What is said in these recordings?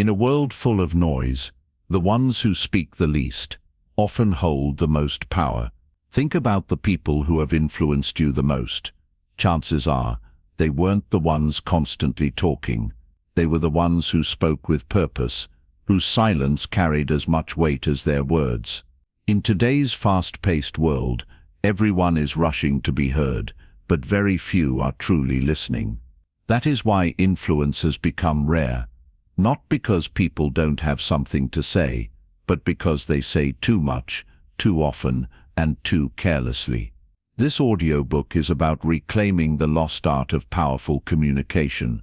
In a world full of noise, the ones who speak the least often hold the most power. Think about the people who have influenced you the most. Chances are, they weren't the ones constantly talking. They were the ones who spoke with purpose, whose silence carried as much weight as their words. In today's fast-paced world, everyone is rushing to be heard, but very few are truly listening. That is why influence has become rare. Not because people don't have something to say, but because they say too much, too often, and too carelessly. This audiobook is about reclaiming the lost art of powerful communication,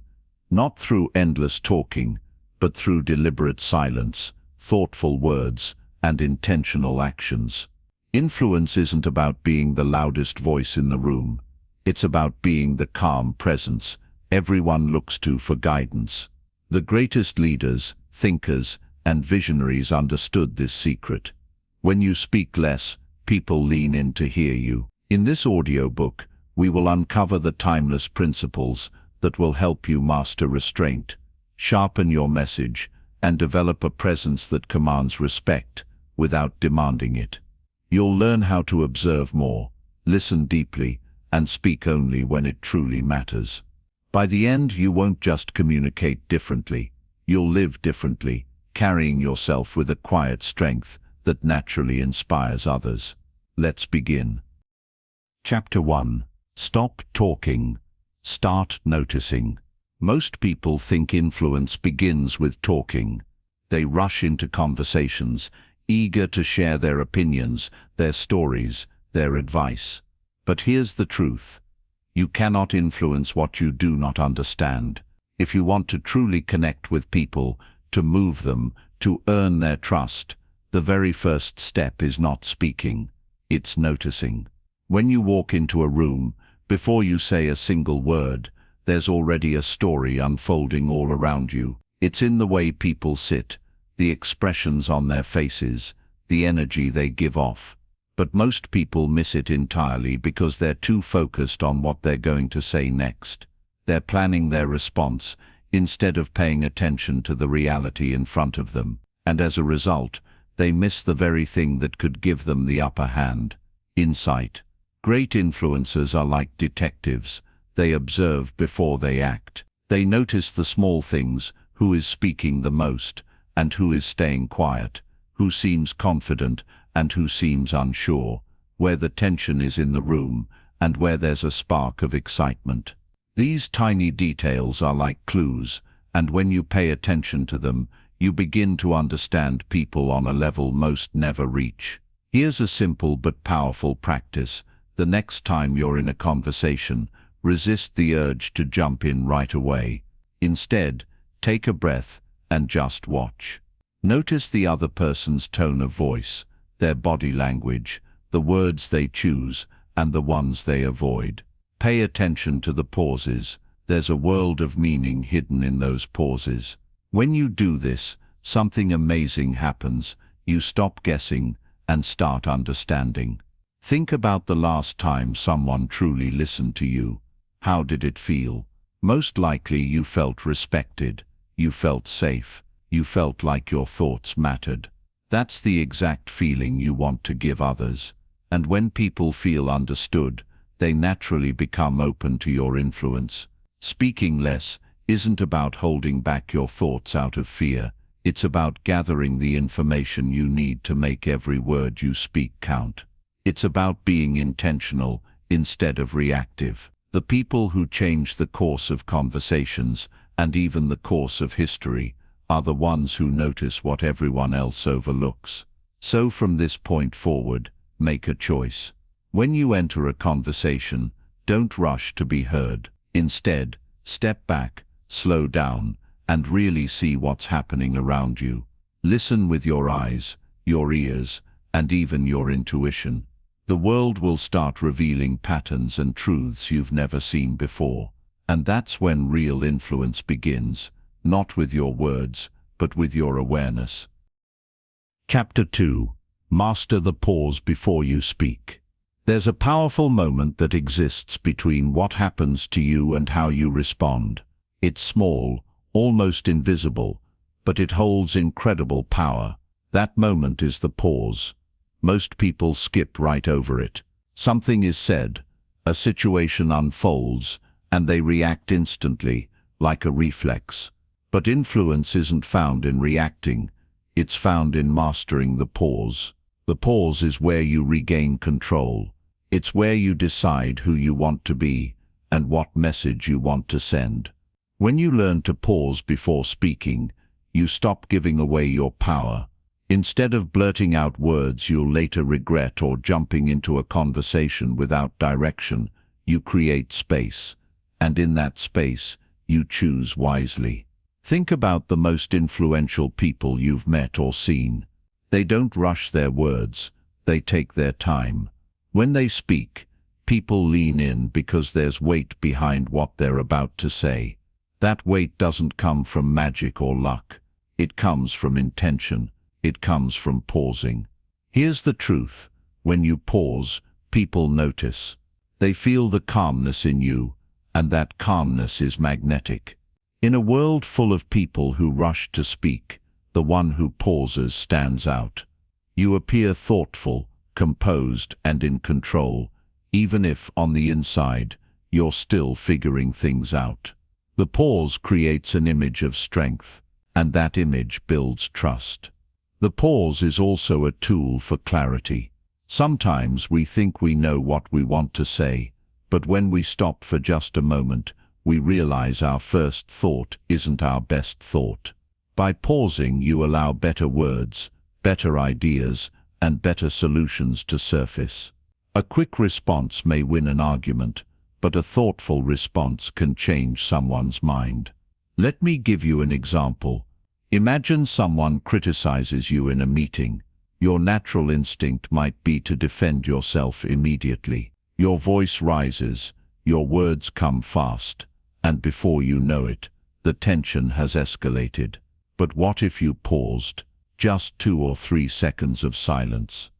not through endless talking, but through deliberate silence, thoughtful words, and intentional actions. Influence isn't about being the loudest voice in the room. It's about being the calm presence everyone looks to for guidance. The greatest leaders, thinkers, and visionaries understood this secret. When you speak less, people lean in to hear you. In this audiobook, we will uncover the timeless principles that will help you master restraint, sharpen your message, and develop a presence that commands respect without demanding it. You'll learn how to observe more, listen deeply, and speak only when it truly matters. By the end, you won't just communicate differently, you'll live differently, carrying yourself with a quiet strength that naturally inspires others. Let's begin. Chapter 1. Stop talking. Start noticing. Most people think influence begins with talking. They rush into conversations, eager to share their opinions, their stories, their advice. But here's the truth. You cannot influence what you do not understand. If you want to truly connect with people, to move them, to earn their trust, the very first step is not speaking, it's noticing. When you walk into a room, before you say a single word, there's already a story unfolding all around you. It's in the way people sit, the expressions on their faces, the energy they give off. But most people miss it entirely because they're too focused on what they're going to say next. They're planning their response instead of paying attention to the reality in front of them. And as a result, they miss the very thing that could give them the upper hand: insight. Great influencers are like detectives. They observe before they act. They notice the small things: who is speaking the most, and who is staying quiet, who seems confident, and who seems unsure, where the tension is in the room, and where there's a spark of excitement. These tiny details are like clues, and when you pay attention to them, you begin to understand people on a level most never reach. Here's a simple but powerful practice. The next time you're in a conversation, resist the urge to jump in right away. Instead, take a breath and just watch. Notice the other person's tone of voice, their body language, the words they choose, and the ones they avoid. Pay attention to the pauses. There's a world of meaning hidden in those pauses. When you do this, something amazing happens. You stop guessing and start understanding. Think about the last time someone truly listened to you. How did it feel? Most likely you felt respected, you felt safe, you felt like your thoughts mattered. That's the exact feeling you want to give others. And when people feel understood, they naturally become open to your influence. Speaking less isn't about holding back your thoughts out of fear. It's about gathering the information you need to make every word you speak count. It's about being intentional instead of reactive. The people who change the course of conversations, and even the course of history, are the ones who notice what everyone else overlooks. So from this point forward, make a choice. When you enter a conversation, don't rush to be heard. Instead, step back, slow down, and really see what's happening around you. Listen with your eyes, your ears, and even your intuition. The world will start revealing patterns and truths you've never seen before. And that's when real influence begins, not with your words, but with your awareness. Chapter 2. Master the pause before you speak. There's a powerful moment that exists between what happens to you and how you respond. It's small, almost invisible, but it holds incredible power. That moment is the pause. Most people skip right over it. Something is said, a situation unfolds, and they react instantly, like a reflex. But influence isn't found in reacting, it's found in mastering the pause. The pause is where you regain control. It's where you decide who you want to be and what message you want to send. When you learn to pause before speaking, you stop giving away your power. Instead of blurting out words you'll later regret or jumping into a conversation without direction, you create space. And in that space, you choose wisely. Think about the most influential people you've met or seen. They don't rush their words, they take their time. When they speak, people lean in because there's weight behind what they're about to say. That weight doesn't come from magic or luck. It comes from intention. It comes from pausing. Here's the truth. When you pause, people notice. They feel the calmness in you, and that calmness is magnetic. In a world full of people who rush to speak, the one who pauses stands out. You appear thoughtful, composed, and in control, even if, on the inside, you're still figuring things out. The pause creates an image of strength, and that image builds trust. The pause is also a tool for clarity. Sometimes we think we know what we want to say, but when we stop for just a moment, we realize our first thought isn't our best thought. By pausing, you allow better words, better ideas, and better solutions to surface. A quick response may win an argument, but a thoughtful response can change someone's mind. Let me give you an example. Imagine someone criticizes you in a meeting. Your natural instinct might be to defend yourself immediately. Your voice rises, your words come fast, and before you know it, the tension has escalated. But what if you paused? Just 2 or 3 seconds of silence.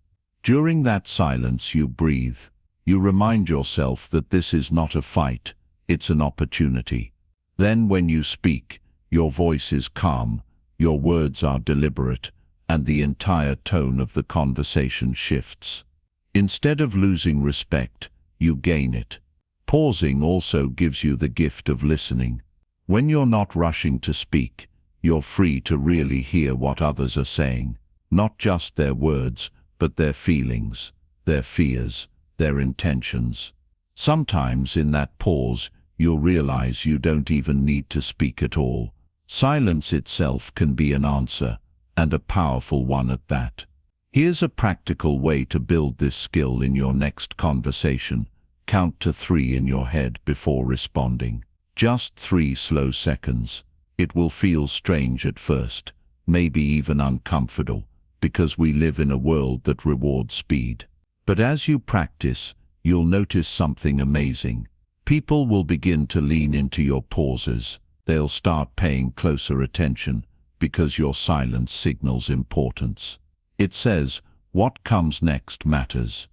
During that silence you breathe. You remind yourself that this is not a fight, it's an opportunity. Then when you speak, your voice is calm, your words are deliberate, and the entire tone of the conversation shifts. Instead of losing respect, you gain it. Pausing also gives you the gift of listening. When you're not rushing to speak, you're free to really hear what others are saying, not just their words, but their feelings, their fears, their intentions. Sometimes in that pause, you'll realize you don't even need to speak at all. Silence itself can be an answer, and a powerful one at that. Here's a practical way to build this skill in your next conversation. Count to 3 in your head before responding. Just 3 slow seconds. It will feel strange at first, maybe even uncomfortable, because we live in a world that rewards speed. But as you practice, you'll notice something amazing. People will begin to lean into your pauses. They'll start paying closer attention, because your silence signals importance. It says, what comes next matters.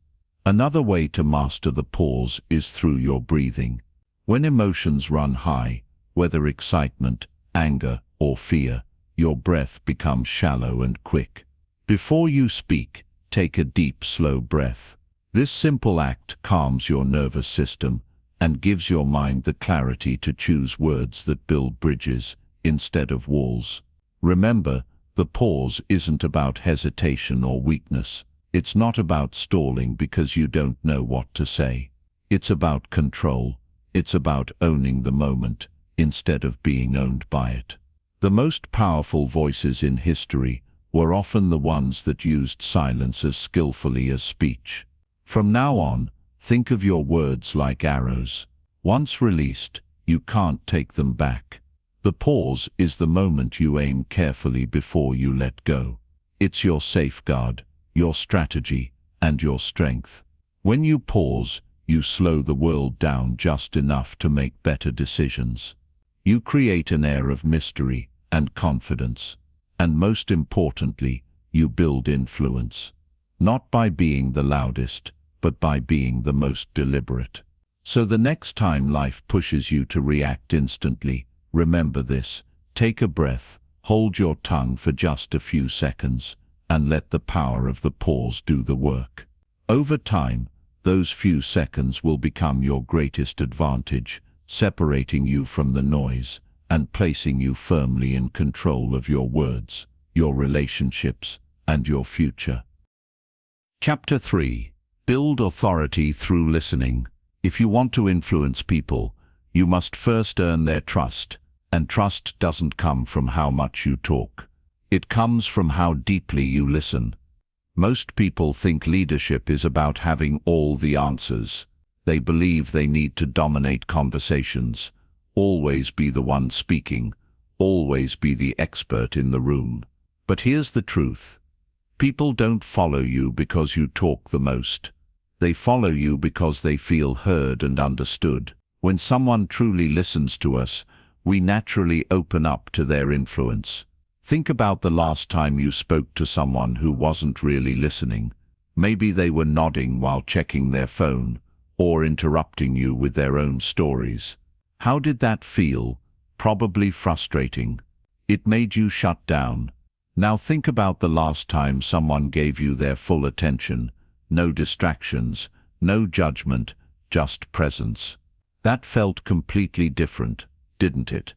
Another way to master the pause is through your breathing. When emotions run high, whether excitement, anger, or fear, your breath becomes shallow and quick. Before you speak, take a deep, slow breath. This simple act calms your nervous system and gives your mind the clarity to choose words that build bridges instead of walls. Remember, the pause isn't about hesitation or weakness. It's not about stalling because you don't know what to say. It's about control. It's about owning the moment instead of being owned by it. The most powerful voices in history were often the ones that used silence as skillfully as speech. From now on, think of your words like arrows. Once released, you can't take them back. The pause is the moment you aim carefully before you let go. It's your safeguard, your strategy, and your strength. When you pause, you slow the world down just enough to make better decisions. You create an air of mystery and confidence. And most importantly, you build influence. Not by being the loudest, but by being the most deliberate. So the next time life pushes you to react instantly, remember this. Take a breath, Hold your tongue for just a few seconds and let the power of the pause do the work. Over time, those few seconds will become your greatest advantage, separating you from the noise and placing you firmly in control of your words, your relationships, and your future. Chapter 3. Build authority through listening. If you want to influence people, you must first earn their trust, and trust doesn't come from how much you talk. It comes from how deeply you listen. Most people think leadership is about having all the answers. They believe they need to dominate conversations, always be the one speaking, always be the expert in the room. But here's the truth. People don't follow you because you talk the most. They follow you because they feel heard and understood. When someone truly listens to us, we naturally open up to their influence. Think about the last time you spoke to someone who wasn't really listening. Maybe they were nodding while checking their phone, or interrupting you with their own stories. How did that feel? Probably frustrating. It made you shut down. Now think about the last time someone gave you their full attention. No distractions, no judgment, just presence. That felt completely different, didn't it?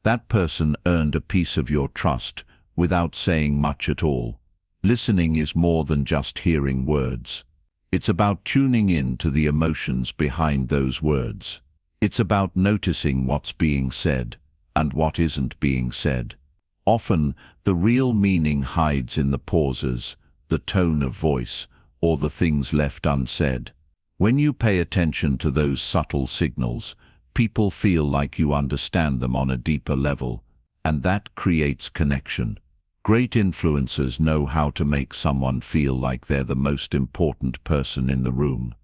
That person earned a piece of your trust without saying much at all. Listening is more than just hearing words. It's about tuning in to the emotions behind those words. It's about noticing what's being said and what isn't being said. Often, the real meaning hides in the pauses, the tone of voice, or the things left unsaid. When you pay attention to those subtle signals, people feel like you understand them on a deeper level, and that creates connection. Great influencers know how to make someone feel like they're the most important person in the room.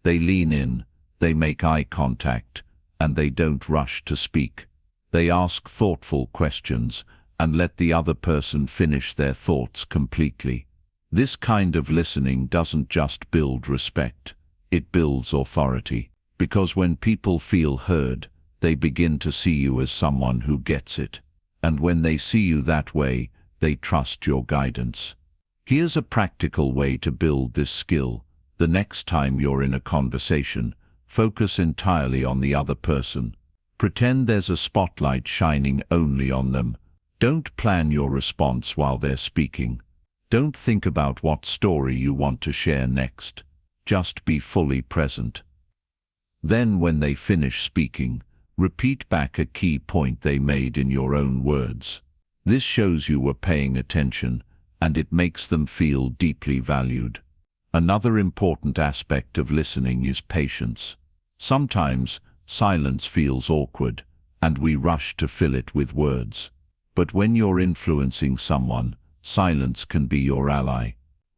They lean in, they make eye contact, and they don't rush to speak. They ask thoughtful questions and let the other person finish their thoughts completely. This kind of listening doesn't just build respect, it builds authority. Because when people feel heard, they begin to see you as someone who gets it. And when they see you that way, they trust your guidance. Here's a practical way to build this skill. The next time you're in a conversation, focus entirely on the other person. Pretend there's a spotlight shining only on them. Don't plan your response while they're speaking. Don't think about what story you want to share next. Just be fully present. Then when they finish speaking, repeat back a key point they made in your own words. This shows you were paying attention, and it makes them feel deeply valued. Another important aspect of listening is patience. Sometimes, silence feels awkward, and we rush to fill it with words. But when you're influencing someone, silence can be your ally.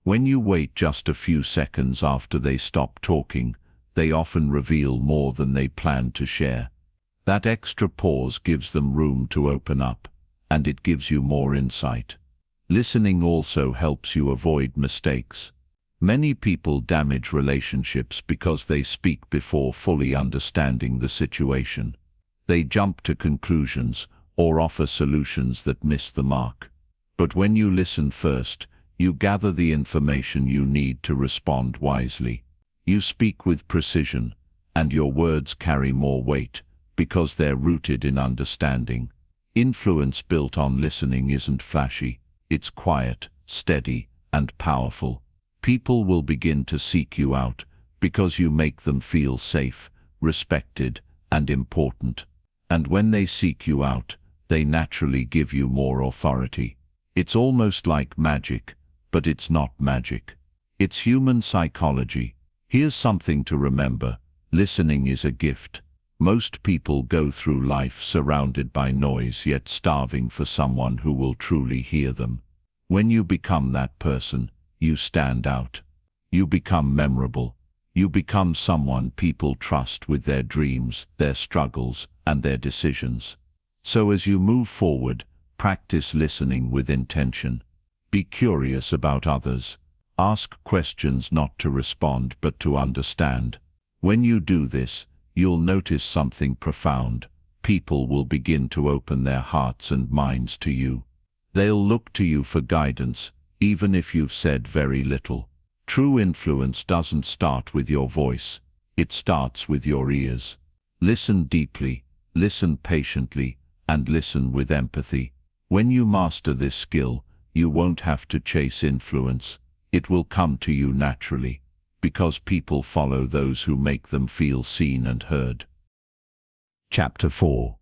When you wait just a few seconds after they stop talking, they often reveal more than they planned to share. That extra pause gives them room to open up, and it gives you more insight. Listening also helps you avoid mistakes. Many people damage relationships because they speak before fully understanding the situation. They jump to conclusions or offer solutions that miss the mark. But when you listen first, you gather the information you need to respond wisely. You speak with precision, and your words carry more weight because they're rooted in understanding. Influence built on listening isn't flashy, it's quiet, steady, and powerful. People will begin to seek you out because you make them feel safe, respected, and important. And when they seek you out, they naturally give you more authority. It's almost like magic, but it's not magic. It's human psychology. Here's something to remember. Listening is a gift. Most people go through life surrounded by noise, yet starving for someone who will truly hear them. When you become that person, you stand out. You become memorable. You become someone people trust with their dreams, their struggles, and their decisions. So as you move forward, practice listening with intention. Be curious about others. Ask questions not to respond but to understand. When you do this, you'll notice something profound. People will begin to open their hearts and minds to you. They'll look to you for guidance, even if you've said very little. True influence doesn't start with your voice. It starts with your ears. Listen deeply, listen patiently, and listen with empathy. When you master this skill, you won't have to chase influence. It will come to you naturally, because people follow those who make them feel seen and heard. Chapter 4.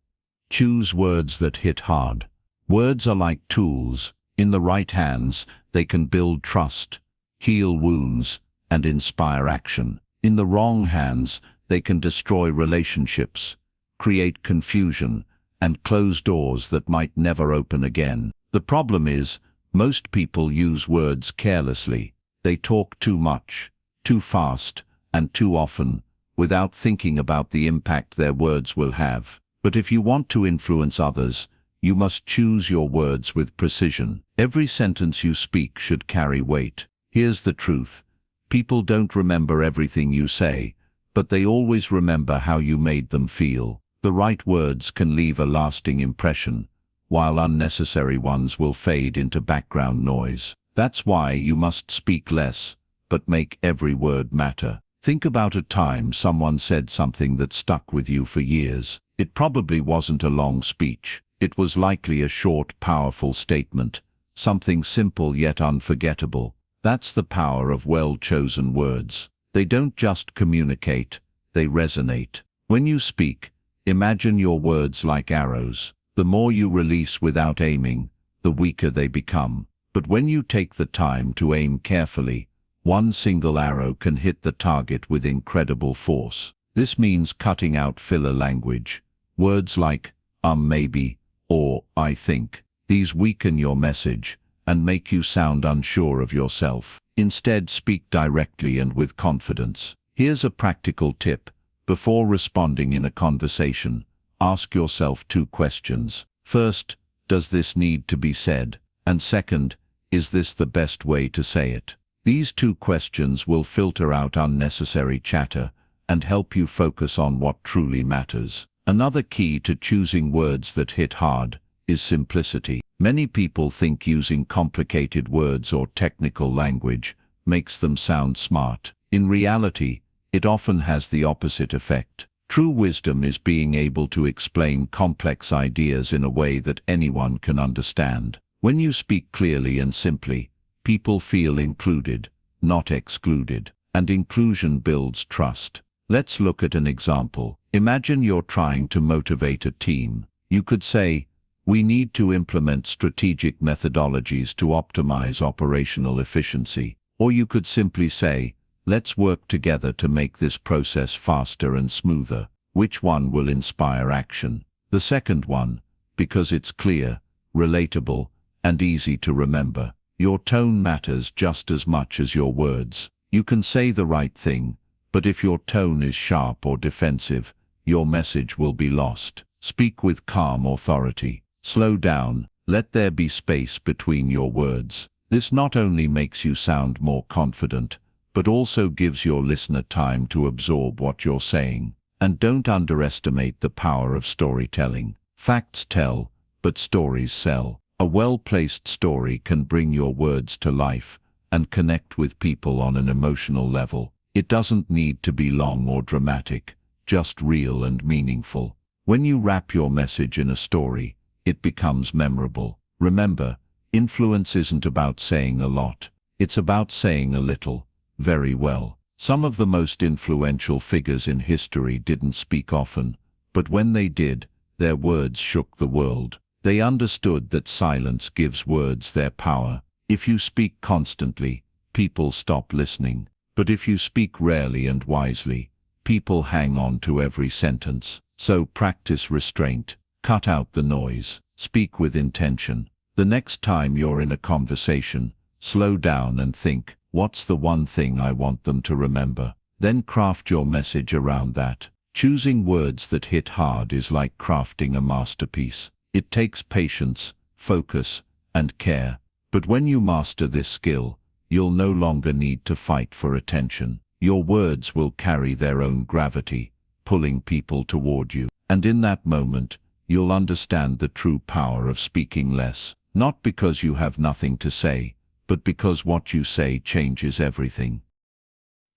Choose words that hit hard. Words are like tools. In the right hands, they can build trust, heal wounds, and inspire action. In the wrong hands, they can destroy relationships, create confusion, and close doors that might never open again. The problem is, most people use words carelessly. They talk too much, too fast, and too often, without thinking about the impact their words will have. But if you want to influence others, you must choose your words with precision. Every sentence you speak should carry weight. Here's the truth. People don't remember everything you say, but they always remember how you made them feel. The right words can leave a lasting impression, while unnecessary ones will fade into background noise. That's why you must speak less, but make every word matter. Think about a time someone said something that stuck with you for years. It probably wasn't a long speech. It was likely a short, powerful statement, something simple yet unforgettable. That's the power of well-chosen words. They don't just communicate, they resonate. When you speak, imagine your words like arrows. The more you release without aiming, the weaker they become. But when you take the time to aim carefully, one single arrow can hit the target with incredible force. This means cutting out filler language. Words like, maybe, or I think. These weaken your message and make you sound unsure of yourself. Instead, speak directly and with confidence. Here's a practical tip. Before responding in a conversation, ask yourself 2 questions. First, does this need to be said? And second, is this the best way to say it? These 2 questions will filter out unnecessary chatter and help you focus on what truly matters. Another key to choosing words that hit hard is simplicity. Many people think using complicated words or technical language makes them sound smart. In reality, it often has the opposite effect. True wisdom is being able to explain complex ideas in a way that anyone can understand. When you speak clearly and simply, people feel included, not excluded, and inclusion builds trust. Let's look at an example. Imagine you're trying to motivate a team. You could say, we need to implement strategic methodologies to optimize operational efficiency. Or you could simply say, let's work together to make this process faster and smoother. Which one will inspire action? The second one, because it's clear, relatable, and easy to remember. Your tone matters just as much as your words. You can say the right thing, but if your tone is sharp or defensive, your message will be lost. Speak with calm authority. Slow down, let there be space between your words. This not only makes you sound more confident, but also gives your listener time to absorb what you're saying. And don't underestimate the power of storytelling. Facts tell, but stories sell. A well-placed story can bring your words to life and connect with people on an emotional level. It doesn't need to be long or dramatic, just real and meaningful. When you wrap your message in a story, it becomes memorable. Remember, influence isn't about saying a lot. It's about saying a little, very well. Some of the most influential figures in history didn't speak often, but when they did, their words shook the world. They understood that silence gives words their power. If you speak constantly, people stop listening. But if you speak rarely and wisely, people hang on to every sentence. So practice restraint. Cut out the noise. Speak with intention. The next time you're in a conversation, slow down and think, what's the one thing I want them to remember? Then craft your message around that. Choosing words that hit hard is like crafting a masterpiece. It takes patience, focus, and care. But when you master this skill, you'll no longer need to fight for attention. Your words will carry their own gravity, pulling people toward you. And in that moment, you'll understand the true power of speaking less, Not because you have nothing to say, but because what you say changes everything.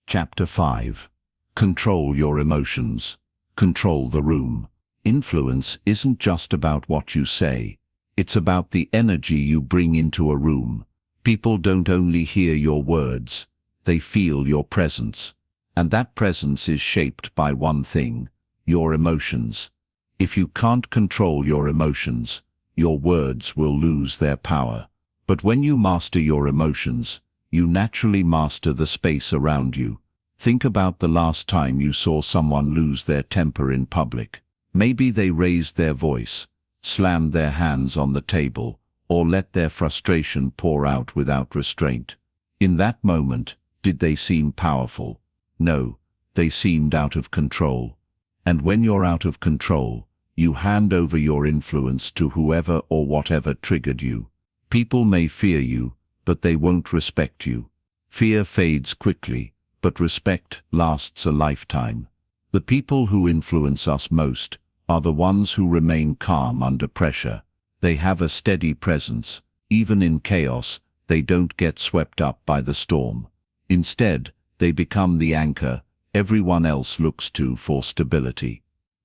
Chapter 5. Control your emotions. Control the room. Influence isn't just about what you say. It's about the energy you bring into a room. People don't only hear your words, they feel your presence. And that presence is shaped by one thing: your emotions. If you can't control your emotions, your words will lose their power. But when you master your emotions, you naturally master the space around you. Think about the last time you saw someone lose their temper in public. Maybe they raised their voice, slammed their hands on the table, or let their frustration pour out without restraint. In that moment, did they seem powerful? No, they seemed out of control. And when you're out of control, you hand over your influence to whoever or whatever triggered you. People may fear you, but they won't respect you. Fear fades quickly, but respect lasts a lifetime. The people who influence us most are the ones who remain calm under pressure. They have a steady presence. Even in chaos, they don't get swept up by the storm. Instead, they become the anchor everyone else looks to for stability.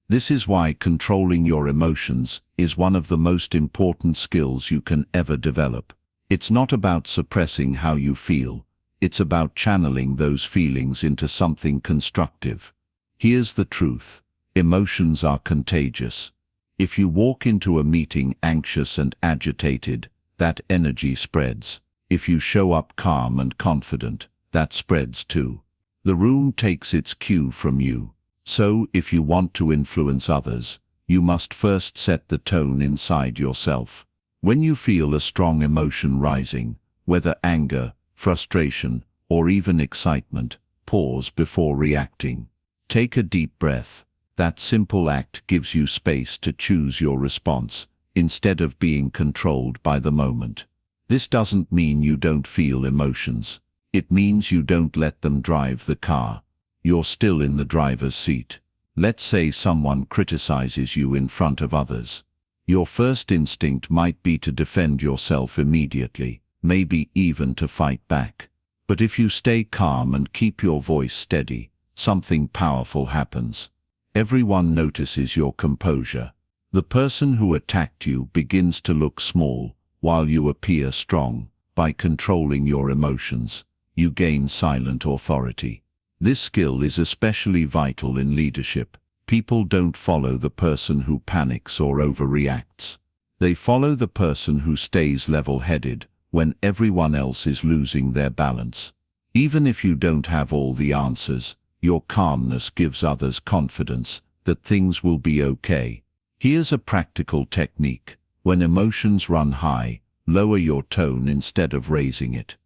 This is why controlling your emotions is one of the most important skills you can ever develop. It's not about suppressing how you feel. It's about channeling those feelings into something constructive. Here's the truth: emotions are contagious. If you walk into a meeting anxious and agitated, that energy spreads. If you show up calm and confident, that spreads too. The room takes its cue from you. So, if you want to influence others, you must first set the tone inside yourself. When you feel a strong emotion rising, whether anger, frustration, or even excitement, pause before reacting. Take a deep breath. That simple act gives you space to choose your response, instead of being controlled by the moment. This doesn't mean you don't feel emotions. It means you don't let them drive the car. You're still in the driver's seat. Let's say someone criticizes you in front of others. Your first instinct might be to defend yourself immediately, maybe even to fight back. But if you stay calm and keep your voice steady, something powerful happens. Everyone notices your composure. The person who attacked you begins to look small, while you appear strong. By controlling your emotions, you gain silent authority. This skill is especially vital in leadership. People don't follow the person who panics or overreacts. They follow the person who stays level-headed when everyone else is losing their balance. Even if you don't have all the answers, your calmness gives others confidence that things will be okay. Here's a practical technique. When emotions run high, lower your tone instead of raising it.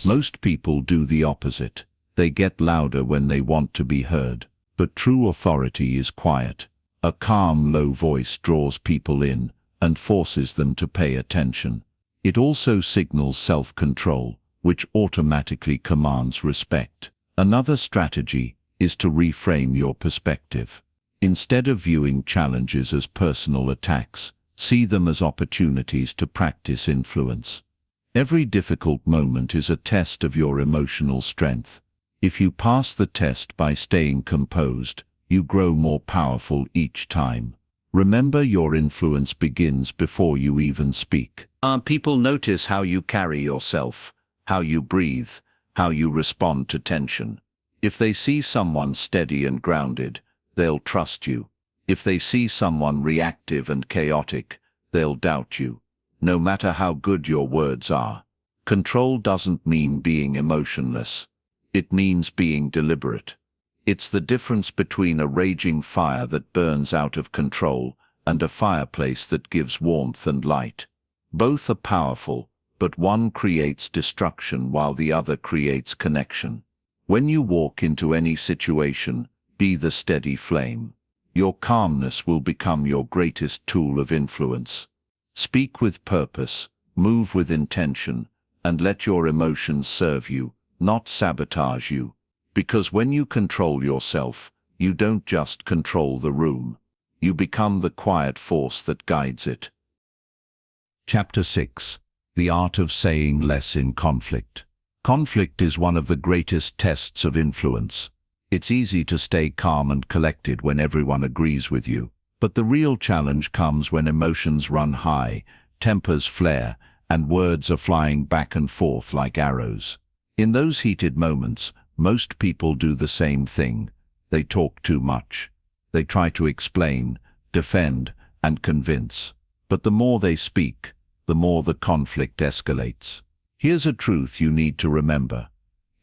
Most people do the opposite. They get louder when they want to be heard. But true authority is quiet. A calm, low voice draws people in and forces them to pay attention. It also signals self-control, which automatically commands respect. Another strategy is to reframe your perspective. Instead of viewing challenges as personal attacks, see them as opportunities to practice influence. Every difficult moment is a test of your emotional strength. If you pass the test by staying composed, you grow more powerful each time. Remember, your influence begins before you even speak. People notice how you carry yourself, how you breathe, how you respond to tension. If they see someone steady and grounded, they'll trust you. If they see someone reactive and chaotic, they'll doubt you. No matter how good your words are. Control doesn't mean being emotionless. It means being deliberate. It's the difference between a raging fire that burns out of control and a fireplace that gives warmth and light. Both are powerful, but one creates destruction while the other creates connection. When you walk into any situation, be the steady flame. Your calmness will become your greatest tool of influence. Speak with purpose, move with intention, and let your emotions serve you, not sabotage you. Because when you control yourself, you don't just control the room. You become the quiet force that guides it. Chapter 6. The Art of Saying Less in Conflict. Conflict is one of the greatest tests of influence. It's easy to stay calm and collected when everyone agrees with you. But the real challenge comes when emotions run high, tempers flare, and words are flying back and forth like arrows. In those heated moments, most people do the same thing. They talk too much. They try to explain, defend, and convince. But the more they speak, the more the conflict escalates. Here's a truth you need to remember.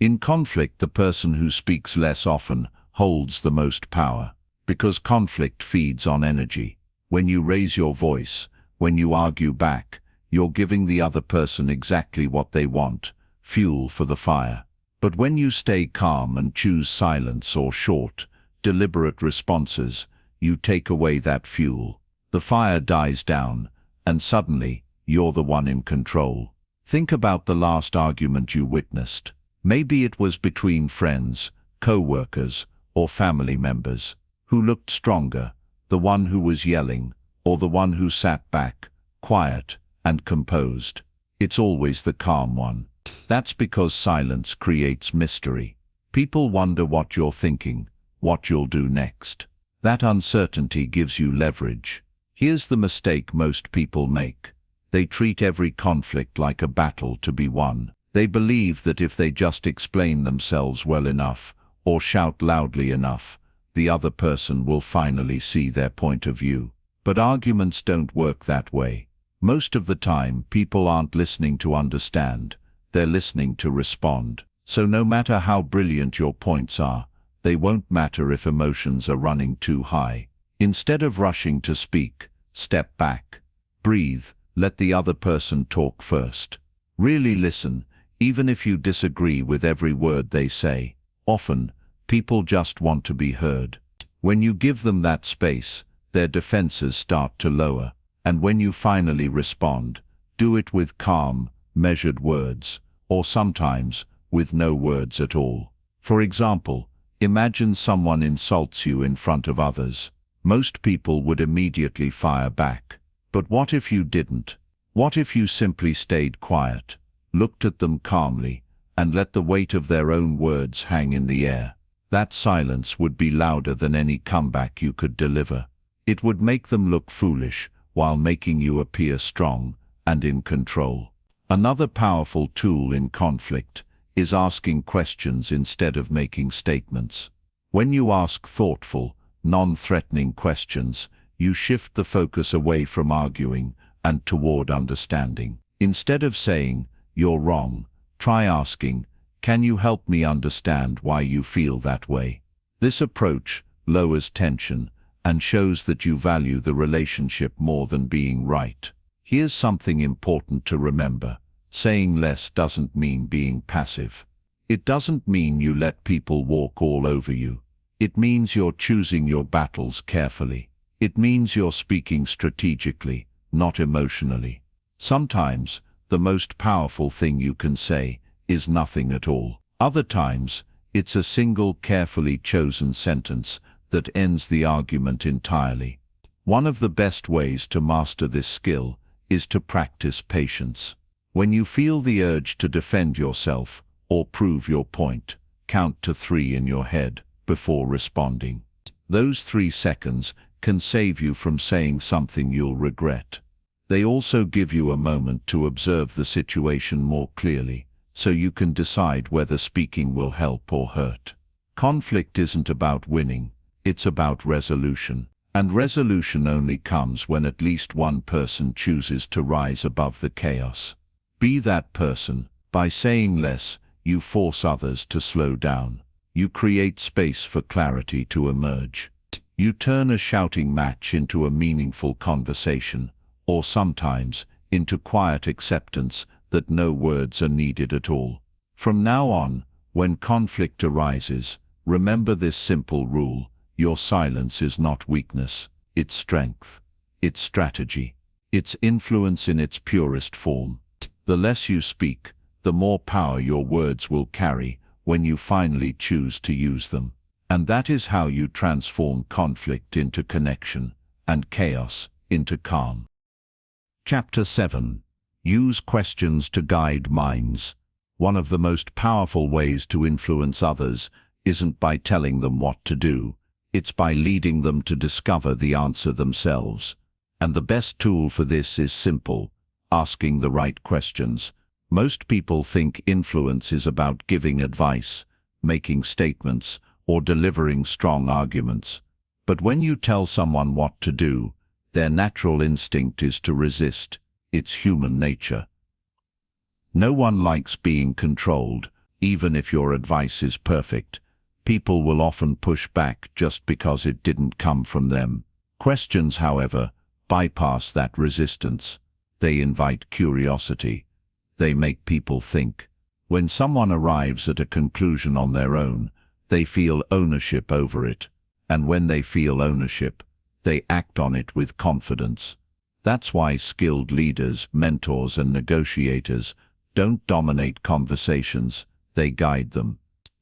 In conflict, the person who speaks less often holds the most power. Because conflict feeds on energy. When you raise your voice, when you argue back, you're giving the other person exactly what they want, fuel for the fire. But when you stay calm and choose silence or short, deliberate responses, you take away that fuel. The fire dies down, and suddenly, you're the one in control. Think about the last argument you witnessed. Maybe it was between friends, co-workers, or family members. Who looked stronger, the one who was yelling, or the one who sat back, quiet and composed? It's always the calm one. That's because silence creates mystery. People wonder what you're thinking, what you'll do next. That uncertainty gives you leverage. Here's the mistake most people make. They treat every conflict like a battle to be won. They believe that if they just explain themselves well enough, or shout loudly enough, the other person will finally see their point of view. But arguments don't work that way. Most of the time, people aren't listening to understand. They're listening to respond. So no matter how brilliant your points are, they won't matter if emotions are running too high. Instead of rushing to speak, step back. Breathe. Let the other person talk first. Really listen, even if you disagree with every word they say. Often, people just want to be heard. When you give them that space, their defenses start to lower. And when you finally respond, do it with calm, measured words, or sometimes with no words at all. For example, imagine someone insults you in front of others. Most people would immediately fire back. But what if you didn't? What if you simply stayed quiet, looked at them calmly, and let the weight of their own words hang in the air? That silence would be louder than any comeback you could deliver. It would make them look foolish while making you appear strong and in control. Another powerful tool in conflict is asking questions instead of making statements. When you ask thoughtful, non-threatening questions, you shift the focus away from arguing and toward understanding. Instead of saying, "You're wrong," try asking, "Can you help me understand why you feel that way?" This approach lowers tension and shows that you value the relationship more than being right. Here's something important to remember. Saying less doesn't mean being passive. It doesn't mean you let people walk all over you. It means you're choosing your battles carefully. It means you're speaking strategically, not emotionally. Sometimes, the most powerful thing you can say is nothing at all. Other times, it's a single carefully chosen sentence that ends the argument entirely. One of the best ways to master this skill is to practice patience. When you feel the urge to defend yourself or prove your point, count to 3 in your head before responding. Those 3 seconds can save you from saying something you'll regret. They also give you a moment to observe the situation more clearly, so you can decide whether speaking will help or hurt. Conflict isn't about winning, it's about resolution. And resolution only comes when at least one person chooses to rise above the chaos. Be that person. By saying less, you force others to slow down. You create space for clarity to emerge. You turn a shouting match into a meaningful conversation, or sometimes into quiet acceptance that no words are needed at all. From now on, when conflict arises, remember this simple rule: your silence is not weakness, it's strength, it's strategy, it's influence in its purest form. The less you speak, the more power your words will carry when you finally choose to use them. And that is how you transform conflict into connection and chaos into calm. Chapter 7. Use questions to guide minds. One of the most powerful ways to influence others isn't by telling them what to do. It's by leading them to discover the answer themselves. And the best tool for this is simple: asking the right questions. Most people think influence is about giving advice, making statements, or delivering strong arguments. But when you tell someone what to do, their natural instinct is to resist. It's human nature. No one likes being controlled, even if your advice is perfect. People will often push back just because it didn't come from them. Questions, however, bypass that resistance. They invite curiosity. They make people think. When someone arrives at a conclusion on their own, they feel ownership over it. And when they feel ownership, they act on it with confidence. That's why skilled leaders, mentors, and negotiators don't dominate conversations, they guide them.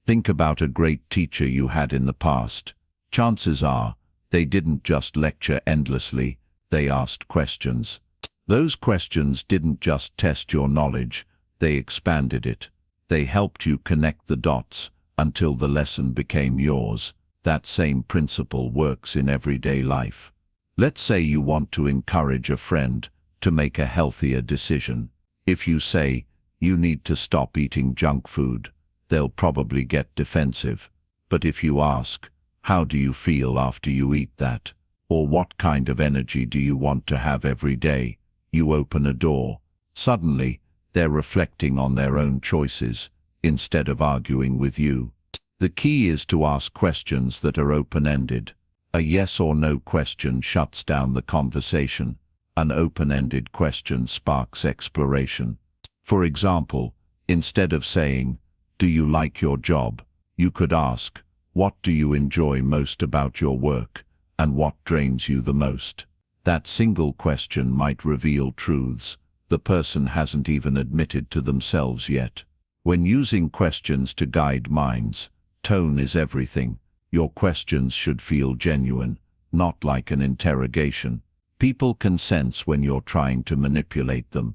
Think about a great teacher you had in the past. Chances are, they didn't just lecture endlessly, they asked questions. Those questions didn't just test your knowledge, they expanded it. They helped you connect the dots until the lesson became yours. That same principle works in everyday life. Let's say you want to encourage a friend to make a healthier decision. If you say, "You need to stop eating junk food," they'll probably get defensive. But if you ask, "How do you feel after you eat that?" or "What kind of energy do you want to have every day?" you open a door. Suddenly, they're reflecting on their own choices, instead of arguing with you. The key is to ask questions that are open-ended. A yes or no question shuts down the conversation. An open-ended question sparks exploration. For example, instead of saying, "Do you like your job?" you could ask, "What do you enjoy most about your work, and what drains you the most?" That single question might reveal truths the person hasn't even admitted to themselves yet. When using questions to guide minds, tone is everything. Your questions should feel genuine, not like an interrogation. People can sense when you're trying to manipulate them.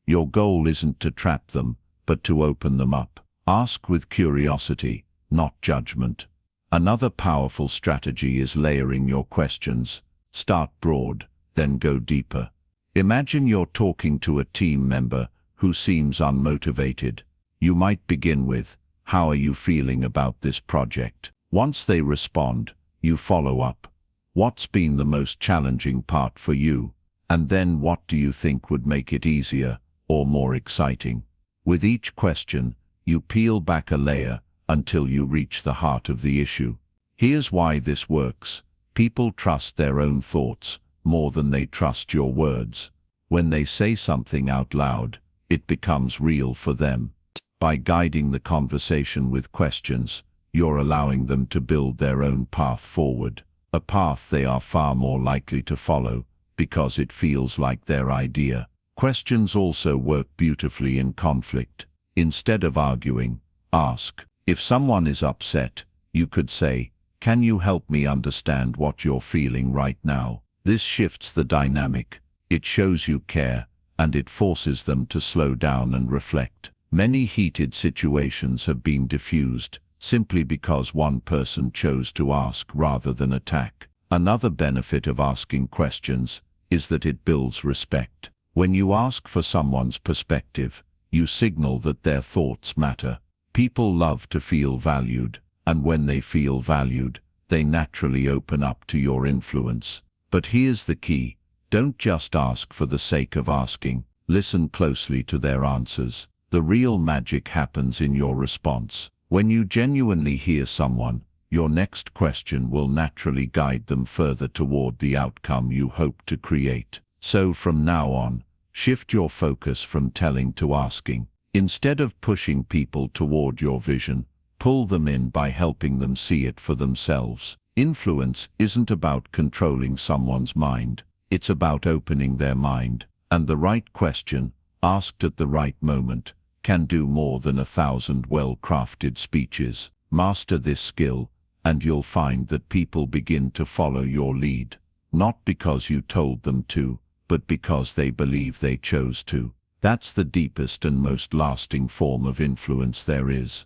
Your goal isn't to trap them, but to open them up. Ask with curiosity, not judgment. Another powerful strategy is layering your questions. Start broad, then go deeper. Imagine you're talking to a team member who seems unmotivated. You might begin with, "How are you feeling about this project?" Once they respond, you follow up. "What's been the most challenging part for you?" And then, "What do you think would make it easier or more exciting?" With each question, you peel back a layer until you reach the heart of the issue. Here's why this works. People trust their own thoughts more than they trust your words. When they say something out loud, it becomes real for them. By guiding the conversation with questions, you're allowing them to build their own path forward, a path they are far more likely to follow because it feels like their idea. Questions also work beautifully in conflict. Instead of arguing, ask. If someone is upset, you could say, "Can you help me understand what you're feeling right now?" This shifts the dynamic. It shows you care, and it forces them to slow down and reflect. Many heated situations have been diffused simply because one person chose to ask rather than attack. Another benefit of asking questions is that it builds respect. When you ask for someone's perspective, you signal that their thoughts matter. People love to feel valued, and when they feel valued, they naturally open up to your influence. But here's the key: don't just ask for the sake of asking. Listen closely to their answers. The real magic happens in your response. When you genuinely hear someone, your next question will naturally guide them further toward the outcome you hope to create. So from now on, shift your focus from telling to asking. Instead of pushing people toward your vision, pull them in by helping them see it for themselves. Influence isn't about controlling someone's mind. It's about opening their mind. And the right question, asked at the right moment, can do more than 1,000 well-crafted speeches. Master this skill, and you'll find that people begin to follow your lead. Not because you told them to, but because they believe they chose to. That's the deepest and most lasting form of influence there is.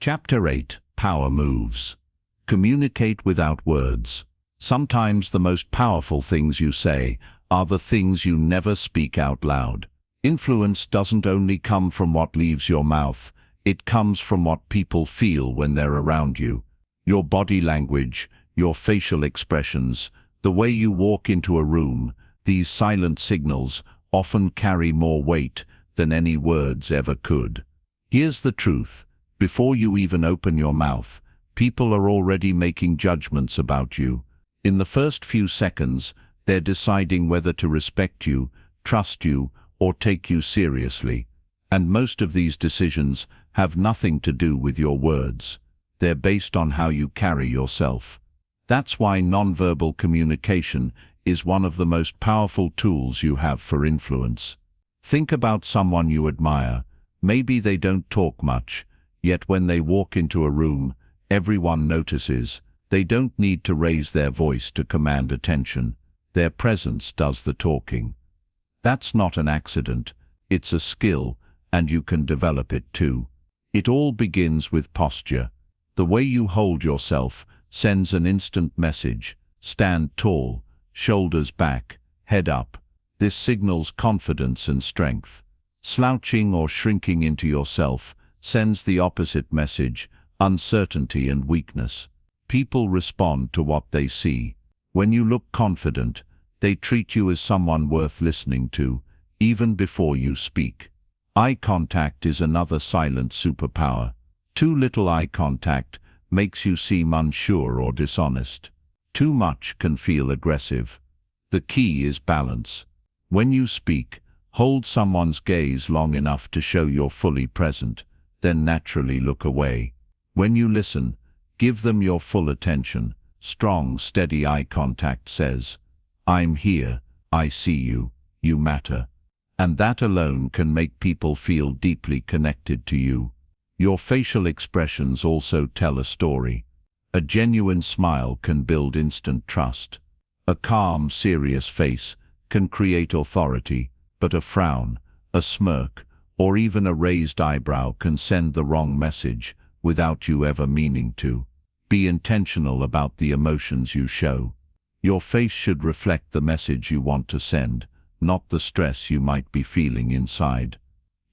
Chapter 8. Power Moves. Communicate without words. Sometimes the most powerful things you say are the things you never speak out loud. Influence doesn't only come from what leaves your mouth, it comes from what people feel when they're around you. Your body language, your facial expressions, the way you walk into a room, these silent signals often carry more weight than any words ever could. Here's the truth. Before you even open your mouth, people are already making judgments about you. In the first few seconds, they're deciding whether to respect you, trust you, or take you seriously. And most of these decisions have nothing to do with your words. They're based on how you carry yourself. That's why nonverbal communication is one of the most powerful tools you have for influence. Think about someone you admire. Maybe they don't talk much, yet when they walk into a room, everyone notices. They don't need to raise their voice to command attention. Their presence does the talking. That's not an accident. It's a skill, and you can develop it too. It all begins with posture. The way you hold yourself sends an instant message. Stand tall, shoulders back, head up. This signals confidence and strength. Slouching or shrinking into yourself sends the opposite message, uncertainty and weakness. People respond to what they see. When you look confident, they treat you as someone worth listening to, even before you speak. Eye contact is another silent superpower. Too little eye contact makes you seem unsure or dishonest. Too much can feel aggressive. The key is balance. When you speak, hold someone's gaze long enough to show you're fully present, then naturally look away. When you listen, give them your full attention. Strong, steady eye contact says, "I'm here, I see you, you matter." And that alone can make people feel deeply connected to you. Your facial expressions also tell a story. A genuine smile can build instant trust. A calm, serious face can create authority, but a frown, a smirk, or even a raised eyebrow can send the wrong message without you ever meaning to. Be intentional about the emotions you show. Your face should reflect the message you want to send, not the stress you might be feeling inside.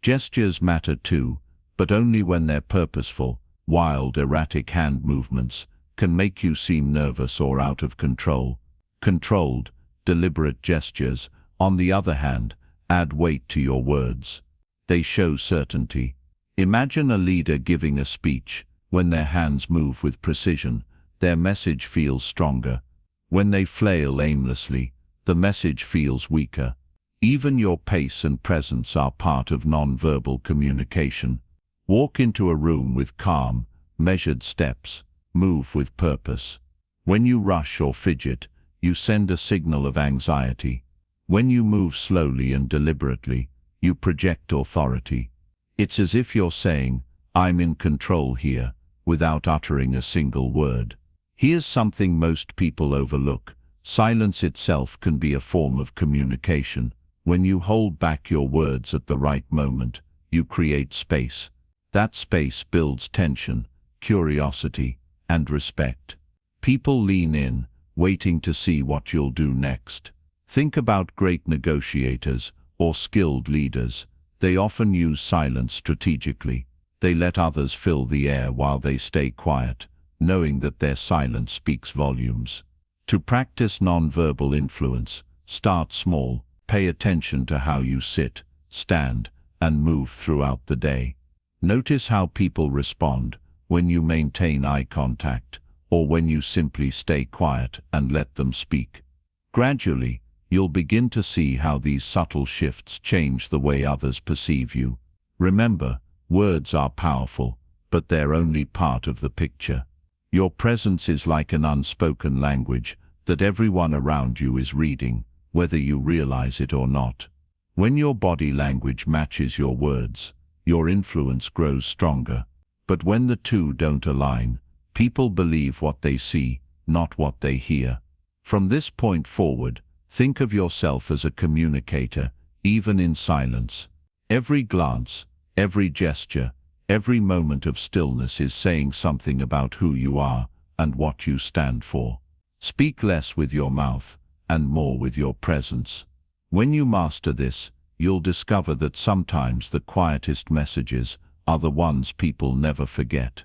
Gestures matter too, but only when they're purposeful. Wild, erratic hand movements can make you seem nervous or out of control. Controlled, deliberate gestures, on the other hand, add weight to your words. They show certainty. Imagine a leader giving a speech. When their hands move with precision, their message feels stronger. When they flail aimlessly, the message feels weaker. Even your pace and presence are part of nonverbal communication. Walk into a room with calm, measured steps. Move with purpose. When you rush or fidget, you send a signal of anxiety. When you move slowly and deliberately, you project authority. It's as if you're saying, "I'm in control here," without uttering a single word. Here's something most people overlook. Silence itself can be a form of communication. When you hold back your words at the right moment, you create space. That space builds tension, curiosity, and respect. People lean in, waiting to see what you'll do next. Think about great negotiators or skilled leaders. They often use silence strategically. They let others fill the air while they stay quiet, knowing that their silence speaks volumes. To practice nonverbal influence, start small. Pay attention to how you sit, stand, and move throughout the day. Notice how people respond when you maintain eye contact, or when you simply stay quiet and let them speak. Gradually, you'll begin to see how these subtle shifts change the way others perceive you. Remember, words are powerful, but they're only part of the picture. Your presence is like an unspoken language that everyone around you is reading, whether you realize it or not. When your body language matches your words, your influence grows stronger. But when the two don't align, people believe what they see, not what they hear. From this point forward, Think of yourself as a communicator, even in silence. Every glance, every gesture, every moment of stillness is saying something about who you are and what you stand for. Speak less with your mouth and more with your presence. When you master this, you'll discover that sometimes the quietest messages are the ones people never forget.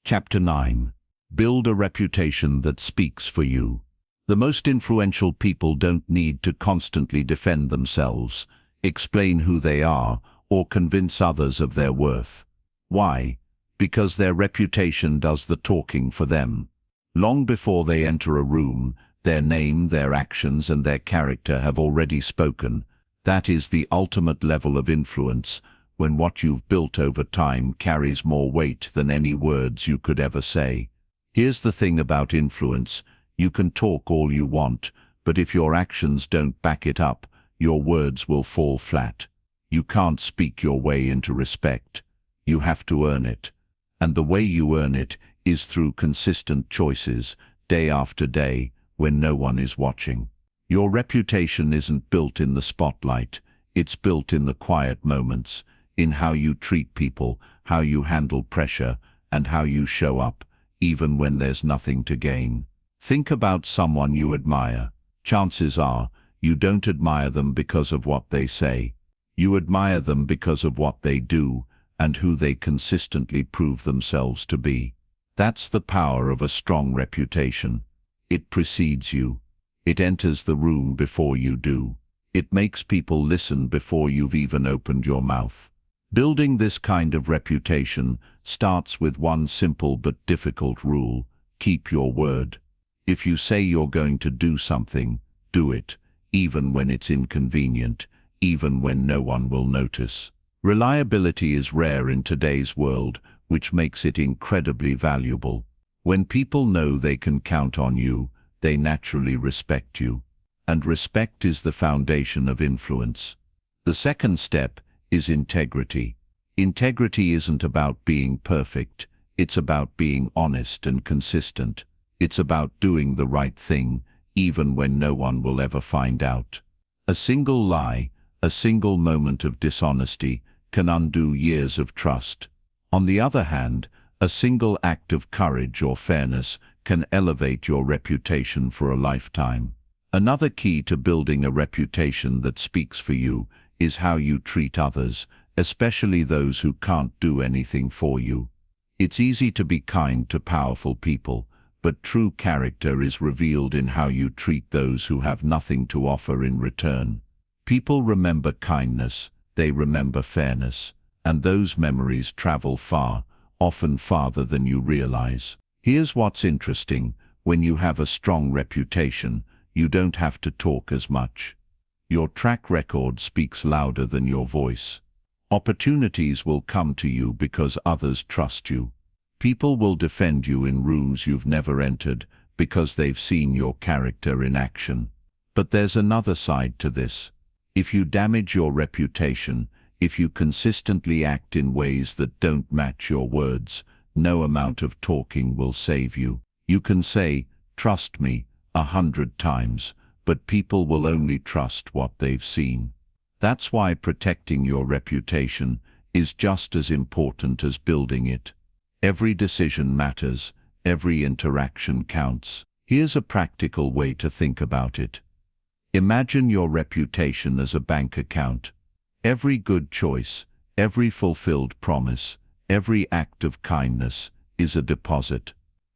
Chapter 9. Build a reputation that speaks for you. The most influential people don't need to constantly defend themselves, explain who they are, or convince others of their worth. Why? Because their reputation does the talking for them. Long before they enter a room, their name, their actions, and their character have already spoken. That is the ultimate level of influence, when what you've built over time carries more weight than any words you could ever say. Here's the thing about influence: you can talk all you want, but if your actions don't back it up, your words will fall flat. You can't speak your way into respect. You have to earn it. And the way you earn it is through consistent choices, day after day, when no one is watching. Your reputation isn't built in the spotlight. It's built in the quiet moments, in how you treat people, how you handle pressure, and how you show up, even when there's nothing to gain. Think about someone you admire. Chances are, you don't admire them because of what they say. You admire them because of what they do and who they consistently prove themselves to be. That's the power of a strong reputation. It precedes you. It enters the room before you do. It makes people listen before you've even opened your mouth. Building this kind of reputation starts with one simple but difficult rule: keep your word. If you say you're going to do something, do it, even when it's inconvenient, even when no one will notice. Reliability is rare in today's world, which makes it incredibly valuable. When people know they can count on you, they naturally respect you. And respect is the foundation of influence. The second step is integrity. Integrity isn't about being perfect. It's about being honest and consistent. It's about doing the right thing, even when no one will ever find out. A single lie, a single moment of dishonesty, can undo years of trust. On the other hand, a single act of courage or fairness can elevate your reputation for a lifetime. Another key to building a reputation that speaks for you is how you treat others, especially those who can't do anything for you. It's easy to be kind to powerful people, but true character is revealed in how you treat those who have nothing to offer in return. People remember kindness, they remember fairness, and those memories travel far, often farther than you realize. Here's what's interesting: when you have a strong reputation, you don't have to talk as much. Your track record speaks louder than your voice. Opportunities will come to you because others trust you. People will defend you in rooms you've never entered because they've seen your character in action. But there's another side to this. If you damage your reputation, if you consistently act in ways that don't match your words, no amount of talking will save you. You can say, "Trust me," 100 times, but people will only trust what they've seen. That's why protecting your reputation is just as important as building it. Every decision matters, every interaction counts. Here's a practical way to think about it. Imagine your reputation as a bank account. Every good choice, every fulfilled promise, every act of kindness is a deposit.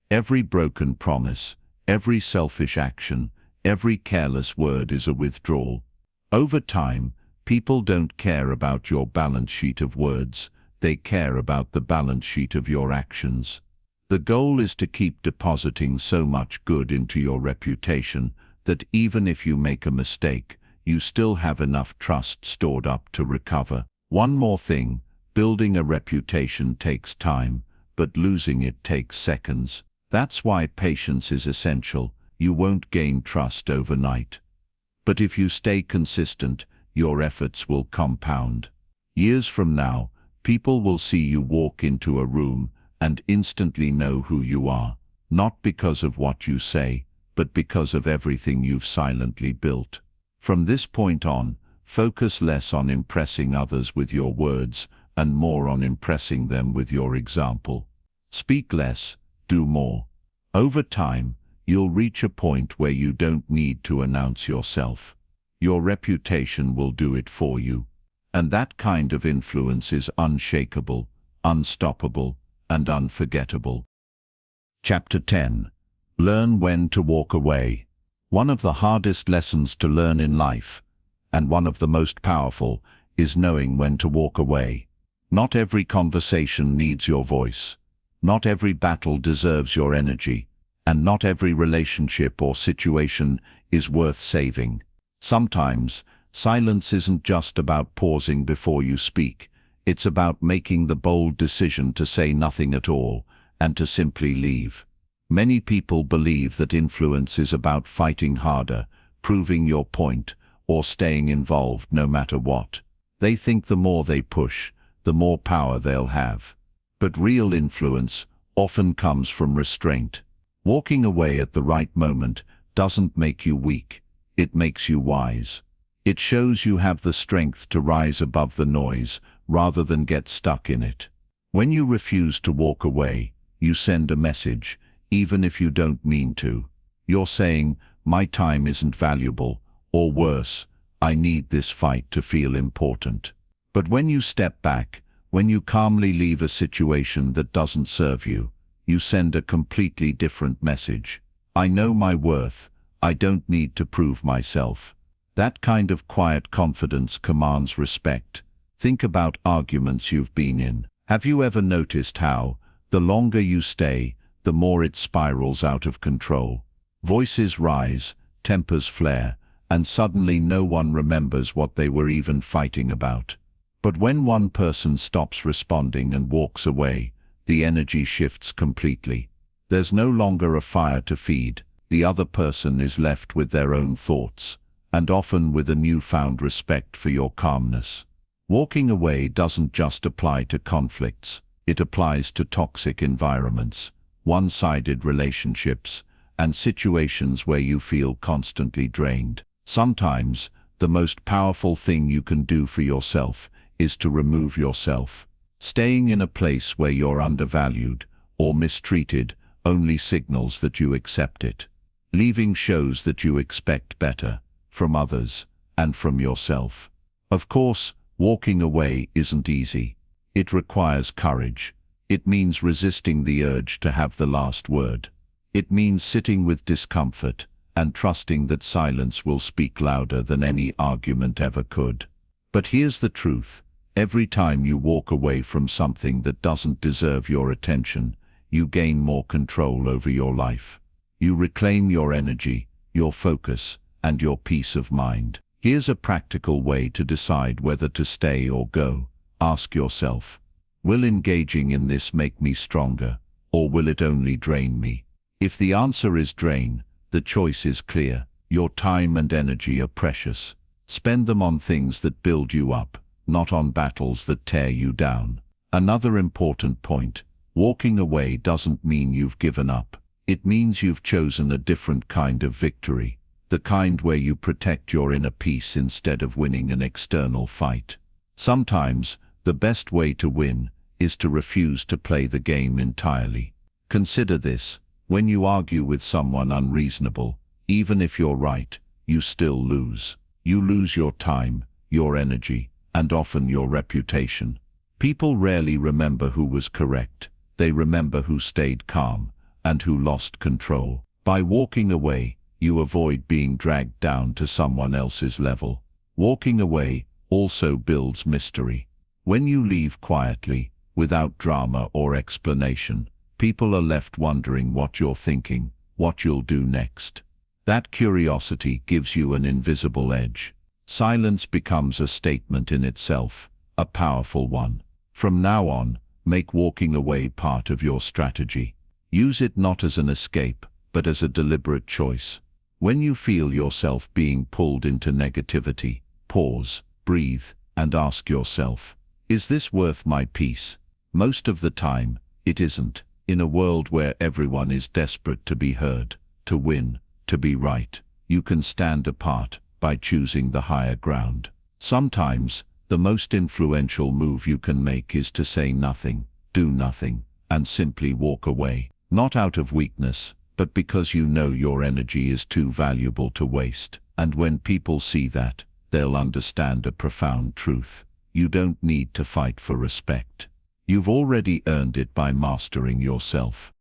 Every broken promise, every selfish action, every careless word is a withdrawal. Over time, people don't care about your balance sheet of words, they care about the balance sheet of your actions. The goal is to keep depositing so much good into your reputation that even if you make a mistake, you still have enough trust stored up to recover. One more thing: building a reputation takes time, but losing it takes seconds. That's why patience is essential. You won't gain trust overnight. But if you stay consistent, your efforts will compound. Years from now, people will see you walk into a room and instantly know who you are, not because of what you say, but because of everything you've silently built. From this point on, focus less on impressing others with your words and more on impressing them with your example. Speak less, do more. Over time, you'll reach a point where you don't need to announce yourself. Your reputation will do it for you. And that kind of influence is unshakable, unstoppable, and unforgettable. Chapter 10. Learn when to walk away. One of the hardest lessons to learn in life, and one of the most powerful, is knowing when to walk away. Not every conversation needs your voice. Not every battle deserves your energy. And not every relationship or situation is worth saving. Sometimes, silence isn't just about pausing before you speak. It's about making the bold decision to say nothing at all, and to simply leave. Many people believe that influence is about fighting harder, proving your point, or staying involved no matter what. They think the more they push, the more power they'll have. But real influence often comes from restraint. Walking away at the right moment doesn't make you weak, it makes you wise. It shows you have the strength to rise above the noise rather than get stuck in it. When you refuse to walk away, you send a message, even if you don't mean to. You're saying, my time isn't valuable, or worse, I need this fight to feel important. But when you step back, when you calmly leave a situation that doesn't serve you, you send a completely different message. I know my worth. I don't need to prove myself. That kind of quiet confidence commands respect. Think about arguments you've been in. Have you ever noticed how, the longer you stay, the more it spirals out of control? Voices rise, tempers flare, and suddenly no one remembers what they were even fighting about. But when one person stops responding and walks away, the energy shifts completely. There's no longer a fire to feed. The other person is left with their own thoughts, and often with a newfound respect for your calmness. Walking away doesn't just apply to conflicts. It applies to toxic environments, one-sided relationships, and situations where you feel constantly drained. Sometimes, the most powerful thing you can do for yourself is to remove yourself. Staying in a place where you're undervalued or mistreated only signals that you accept it. Leaving shows that you expect better from others and from yourself. Of course, walking away isn't easy. It requires courage. It means resisting the urge to have the last word. It means sitting with discomfort and trusting that silence will speak louder than any argument ever could. But here's the truth. Every time you walk away from something that doesn't deserve your attention, you gain more control over your life. You reclaim your energy, your focus, and your peace of mind. Here's a practical way to decide whether to stay or go. Ask yourself, will engaging in this make me stronger, or will it only drain me? If the answer is drain, the choice is clear. Your time and energy are precious. Spend them on things that build you up, not on battles that tear you down. Another important point, walking away doesn't mean you've given up. It means you've chosen a different kind of victory, the kind where you protect your inner peace instead of winning an external fight. Sometimes, the best way to win is to refuse to play the game entirely. Consider this: when you argue with someone unreasonable, even if you're right, you still lose. You lose your time, your energy, and often your reputation. People rarely remember who was correct. They remember who stayed calm and who lost control. By walking away, you avoid being dragged down to someone else's level. Walking away also builds mystery. When you leave quietly, without drama or explanation, people are left wondering what you're thinking, what you'll do next. That curiosity gives you an invisible edge. Silence becomes a statement in itself, a powerful one. From now on, make walking away part of your strategy. Use it not as an escape, but as a deliberate choice. When you feel yourself being pulled into negativity, pause, breathe, and ask yourself, is this worth my peace? Most of the time, it isn't. In a world where everyone is desperate to be heard, to win, to be right. You can stand apart by choosing the higher ground. Sometimes, the most influential move you can make is to say nothing, do nothing, and simply walk away. Not out of weakness, but because you know your energy is too valuable to waste. And when people see that, they'll understand a profound truth. You don't need to fight for respect. You've already earned it by mastering yourself.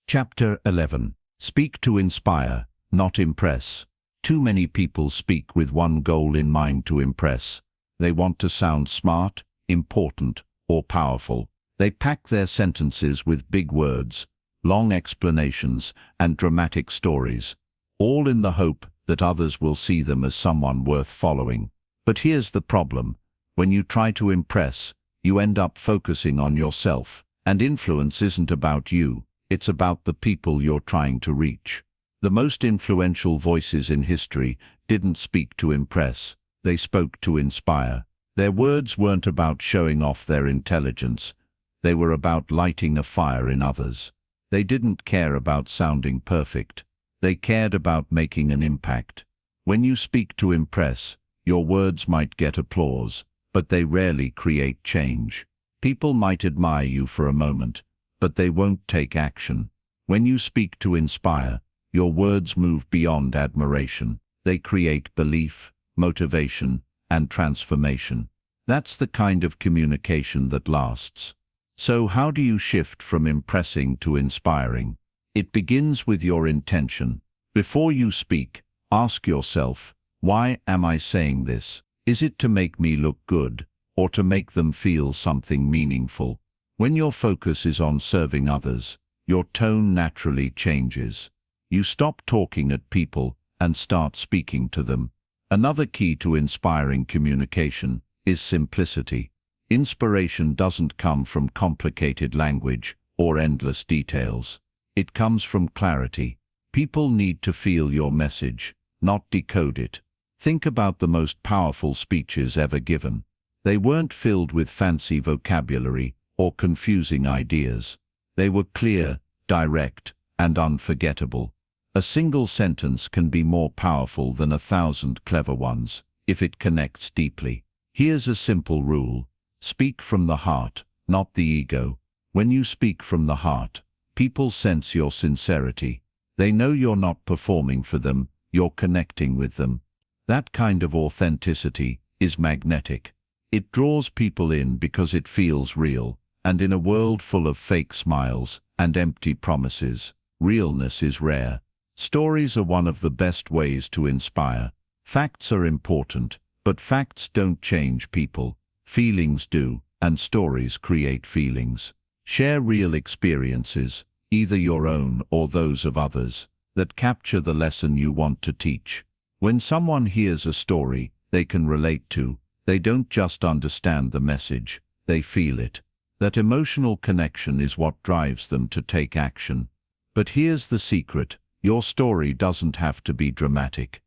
Chapter 11. Speak to inspire, not impress. Too many people speak with one goal in mind: to impress. They want to sound smart, important, or powerful. They pack their sentences with big words, long explanations, and dramatic stories, all in the hope that others will see them as someone worth following. But here's the problem. When you try to impress, you end up focusing on yourself. And influence isn't about you, it's about the people you're trying to reach. The most influential voices in history didn't speak to impress, they spoke to inspire. Their words weren't about showing off their intelligence, they were about lighting a fire in others. They didn't care about sounding perfect, they cared about making an impact. When you speak to impress, your words might get applause, but they rarely create change. People might admire you for a moment, but they won't take action. When you speak to inspire, your words move beyond admiration. They create belief, motivation, and transformation. That's the kind of communication that lasts. So how do you shift from impressing to inspiring? It begins with your intention. Before you speak, ask yourself, why am I saying this? Is it to make me look good, or to make them feel something meaningful? When your focus is on serving others, your tone naturally changes. You stop talking at people and start speaking to them. Another key to inspiring communication is simplicity. Inspiration doesn't come from complicated language or endless details. It comes from clarity. People need to feel your message, not decode it. Think about the most powerful speeches ever given. They weren't filled with fancy vocabulary or confusing ideas. They were clear, direct, and unforgettable. A single sentence can be more powerful than 1,000 clever ones if it connects deeply. Here's a simple rule. Speak from the heart, not the ego. When you speak from the heart, people sense your sincerity. They know you're not performing for them, you're connecting with them. That kind of authenticity is magnetic. It draws people in because it feels real, and in a world full of fake smiles and empty promises, realness is rare. Stories are one of the best ways to inspire. Facts are important, but facts don't change people. Feelings do, and stories create feelings. Share real experiences, either your own or those of others, that capture the lesson you want to teach. When someone hears a story they can relate to, they don't just understand the message, they feel it. That emotional connection is what drives them to take action. But here's the secret. Your story doesn't have to be dramatic.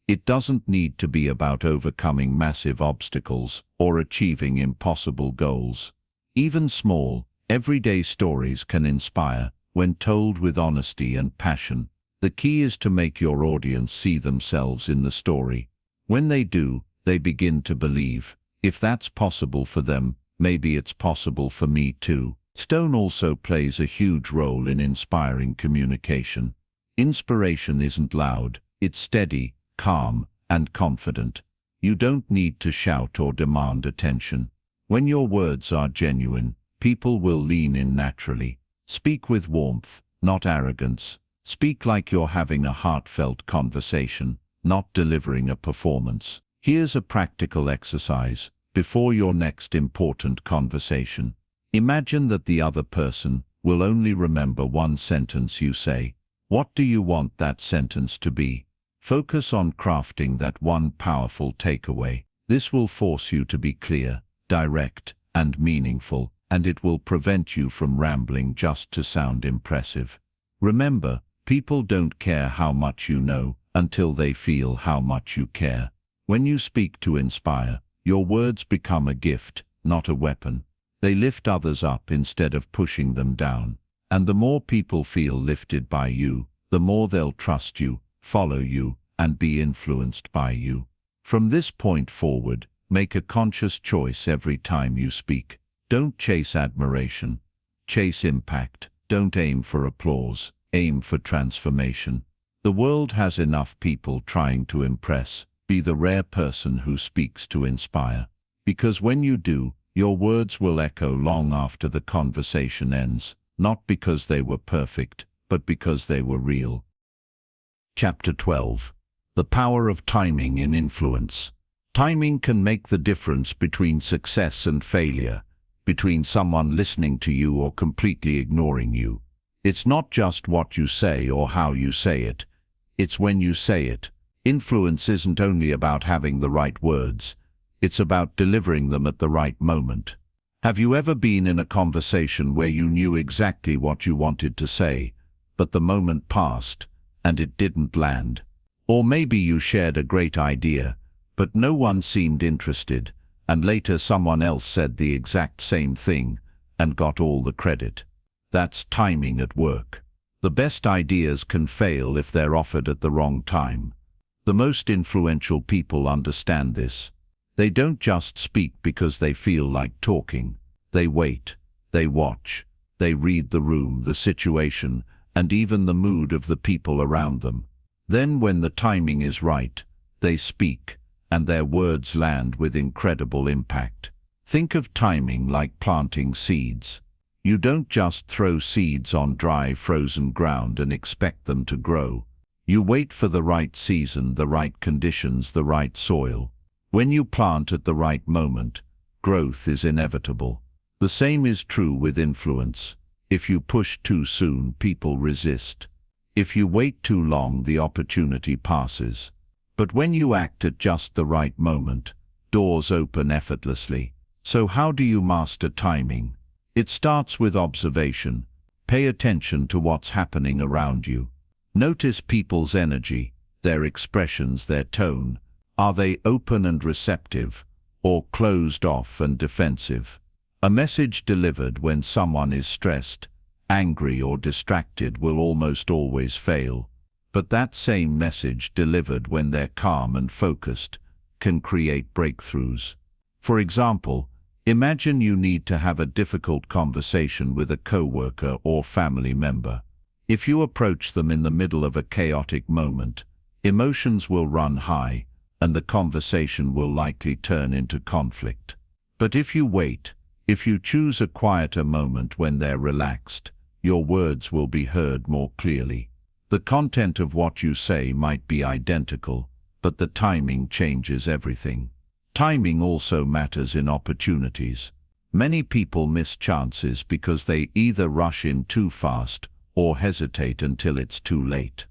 It doesn't need to be about overcoming massive obstacles or achieving impossible goals. Even small, everyday stories can inspire when told with honesty and passion. The key is to make your audience see themselves in the story. When they do, they begin to believe, if that's possible for them, maybe it's possible for me too. Tone also plays a huge role in inspiring communication. Inspiration isn't loud, it's steady, calm, and confident. You don't need to shout or demand attention. When your words are genuine, people will lean in naturally. Speak with warmth, not arrogance. Speak like you're having a heartfelt conversation, not delivering a performance. Here's a practical exercise before your next important conversation. Imagine that the other person will only remember one sentence you say. What do you want that sentence to be? Focus on crafting that one powerful takeaway. This will force you to be clear, direct, and meaningful, and it will prevent you from rambling just to sound impressive. Remember, people don't care how much you know until they feel how much you care. When you speak to inspire, your words become a gift, not a weapon. They lift others up instead of pushing them down. And the more people feel lifted by you, the more they'll trust you, follow you, and be influenced by you. From this point forward, make a conscious choice every time you speak. Don't chase admiration. Chase impact. Don't aim for applause. Aim for transformation. The world has enough people trying to impress. Be the rare person who speaks to inspire. Because when you do, your words will echo long after the conversation ends, not because they were perfect, but because they were real. Chapter 12. The Power of Timing in Influence. Timing can make the difference between success and failure, between someone listening to you or completely ignoring you. It's not just what you say or how you say it, it's when you say it. Influence isn't only about having the right words, it's about delivering them at the right moment. Have you ever been in a conversation where you knew exactly what you wanted to say, but the moment passed and it didn't land? Or maybe you shared a great idea, but no one seemed interested, and later someone else said the exact same thing and got all the credit. That's timing at work. The best ideas can fail if they're offered at the wrong time. The most influential people understand this. They don't just speak because they feel like talking. They wait, they watch, they read the room, the situation, and even the mood of the people around them. Then when the timing is right, they speak, and their words land with incredible impact. Think of timing like planting seeds. You don't just throw seeds on dry, frozen ground and expect them to grow. You wait for the right season, the right conditions, the right soil. When you plant at the right moment, growth is inevitable. The same is true with influence. If you push too soon, people resist. If you wait too long, the opportunity passes. But when you act at just the right moment, doors open effortlessly. So how do you master timing? It starts with observation. Pay attention to what's happening around you. Notice people's energy, their expressions, their tone. Are they open and receptive, or closed off and defensive? A message delivered when someone is stressed, angry, or distracted will almost always fail. But that same message delivered when they're calm and focused can create breakthroughs. For example, imagine you need to have a difficult conversation with a coworker or family member. If you approach them in the middle of a chaotic moment, emotions will run high, and the conversation will likely turn into conflict. But if you wait, if you choose a quieter moment when they're relaxed, your words will be heard more clearly. The content of what you say might be identical, but the timing changes everything. Timing also matters in opportunities. Many people miss chances because they either rush in too fast or hesitate until it's too late.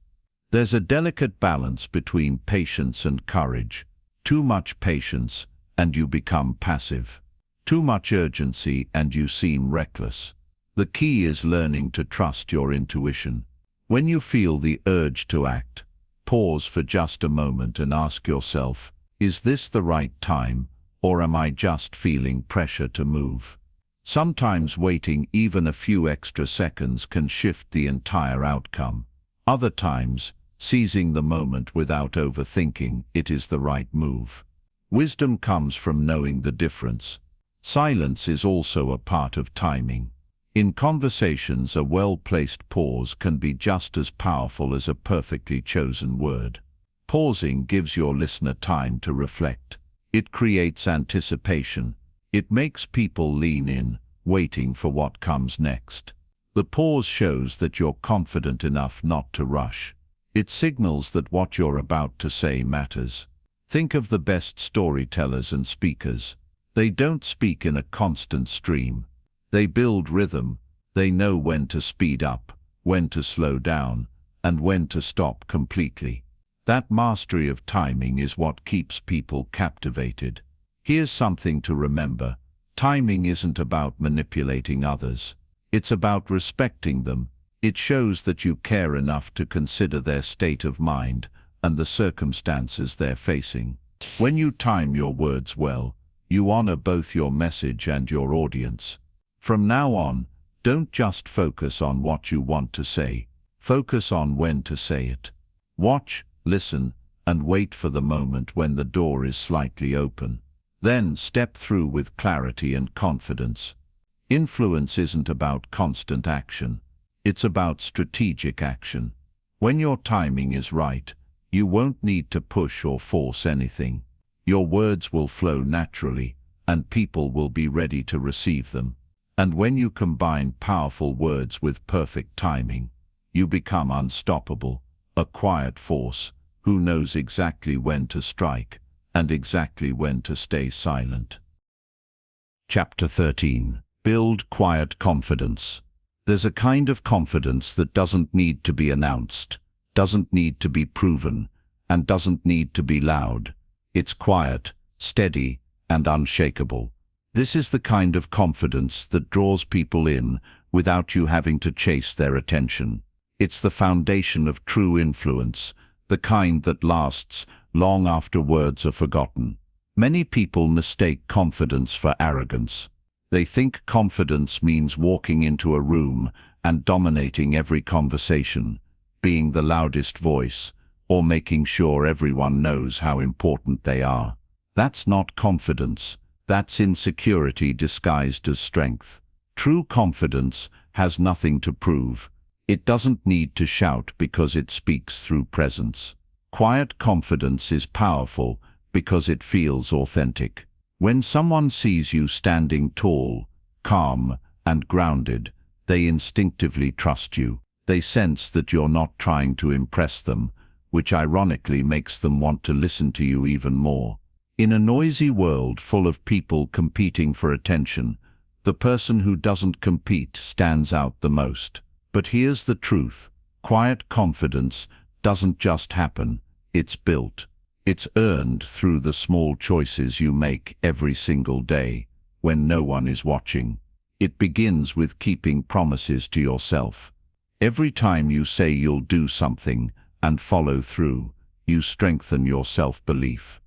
There's a delicate balance between patience and courage. Too much patience, and you become passive. Too much urgency, and you seem reckless. The key is learning to trust your intuition. When you feel the urge to act, pause for just a moment and ask yourself, is this the right time, or am I just feeling pressure to move? Sometimes waiting even a few extra seconds can shift the entire outcome. Other times, seizing the moment without overthinking it is the right move. Wisdom comes from knowing the difference. Silence is also a part of timing. In conversations, a well-placed pause can be just as powerful as a perfectly chosen word. Pausing gives your listener time to reflect. It creates anticipation. It makes people lean in, waiting for what comes next. The pause shows that you're confident enough not to rush. It signals that what you're about to say matters. Think of the best storytellers and speakers. They don't speak in a constant stream. They build rhythm. They know when to speed up, when to slow down, and when to stop completely. That mastery of timing is what keeps people captivated. Here's something to remember. Timing isn't about manipulating others. It's about respecting them. It shows that you care enough to consider their state of mind and the circumstances they're facing. When you time your words well, you honor both your message and your audience. From now on, don't just focus on what you want to say. Focus on when to say it. Watch, listen, and wait for the moment when the door is slightly open. Then step through with clarity and confidence. Influence isn't about constant action. It's about strategic action. When your timing is right, you won't need to push or force anything. Your words will flow naturally, and people will be ready to receive them. And when you combine powerful words with perfect timing, you become unstoppable, a quiet force who knows exactly when to strike and exactly when to stay silent. Chapter 13. Build quiet confidence. There's a kind of confidence that doesn't need to be announced, doesn't need to be proven, and doesn't need to be loud. It's quiet, steady, and unshakable. This is the kind of confidence that draws people in without you having to chase their attention. It's the foundation of true influence, the kind that lasts long after words are forgotten. Many people mistake confidence for arrogance. They think confidence means walking into a room and dominating every conversation, being the loudest voice, or making sure everyone knows how important they are. That's not confidence. That's insecurity disguised as strength. True confidence has nothing to prove. It doesn't need to shout because it speaks through presence. Quiet confidence is powerful because it feels authentic. When someone sees you standing tall, calm, and grounded, they instinctively trust you. They sense that you're not trying to impress them, which ironically makes them want to listen to you even more. In a noisy world full of people competing for attention, the person who doesn't compete stands out the most. But here's the truth. Quiet confidence doesn't just happen, it's built. It's earned through the small choices you make every single day, when no one is watching. It begins with keeping promises to yourself. Every time you say you'll do something and follow through, you strengthen your self-belief.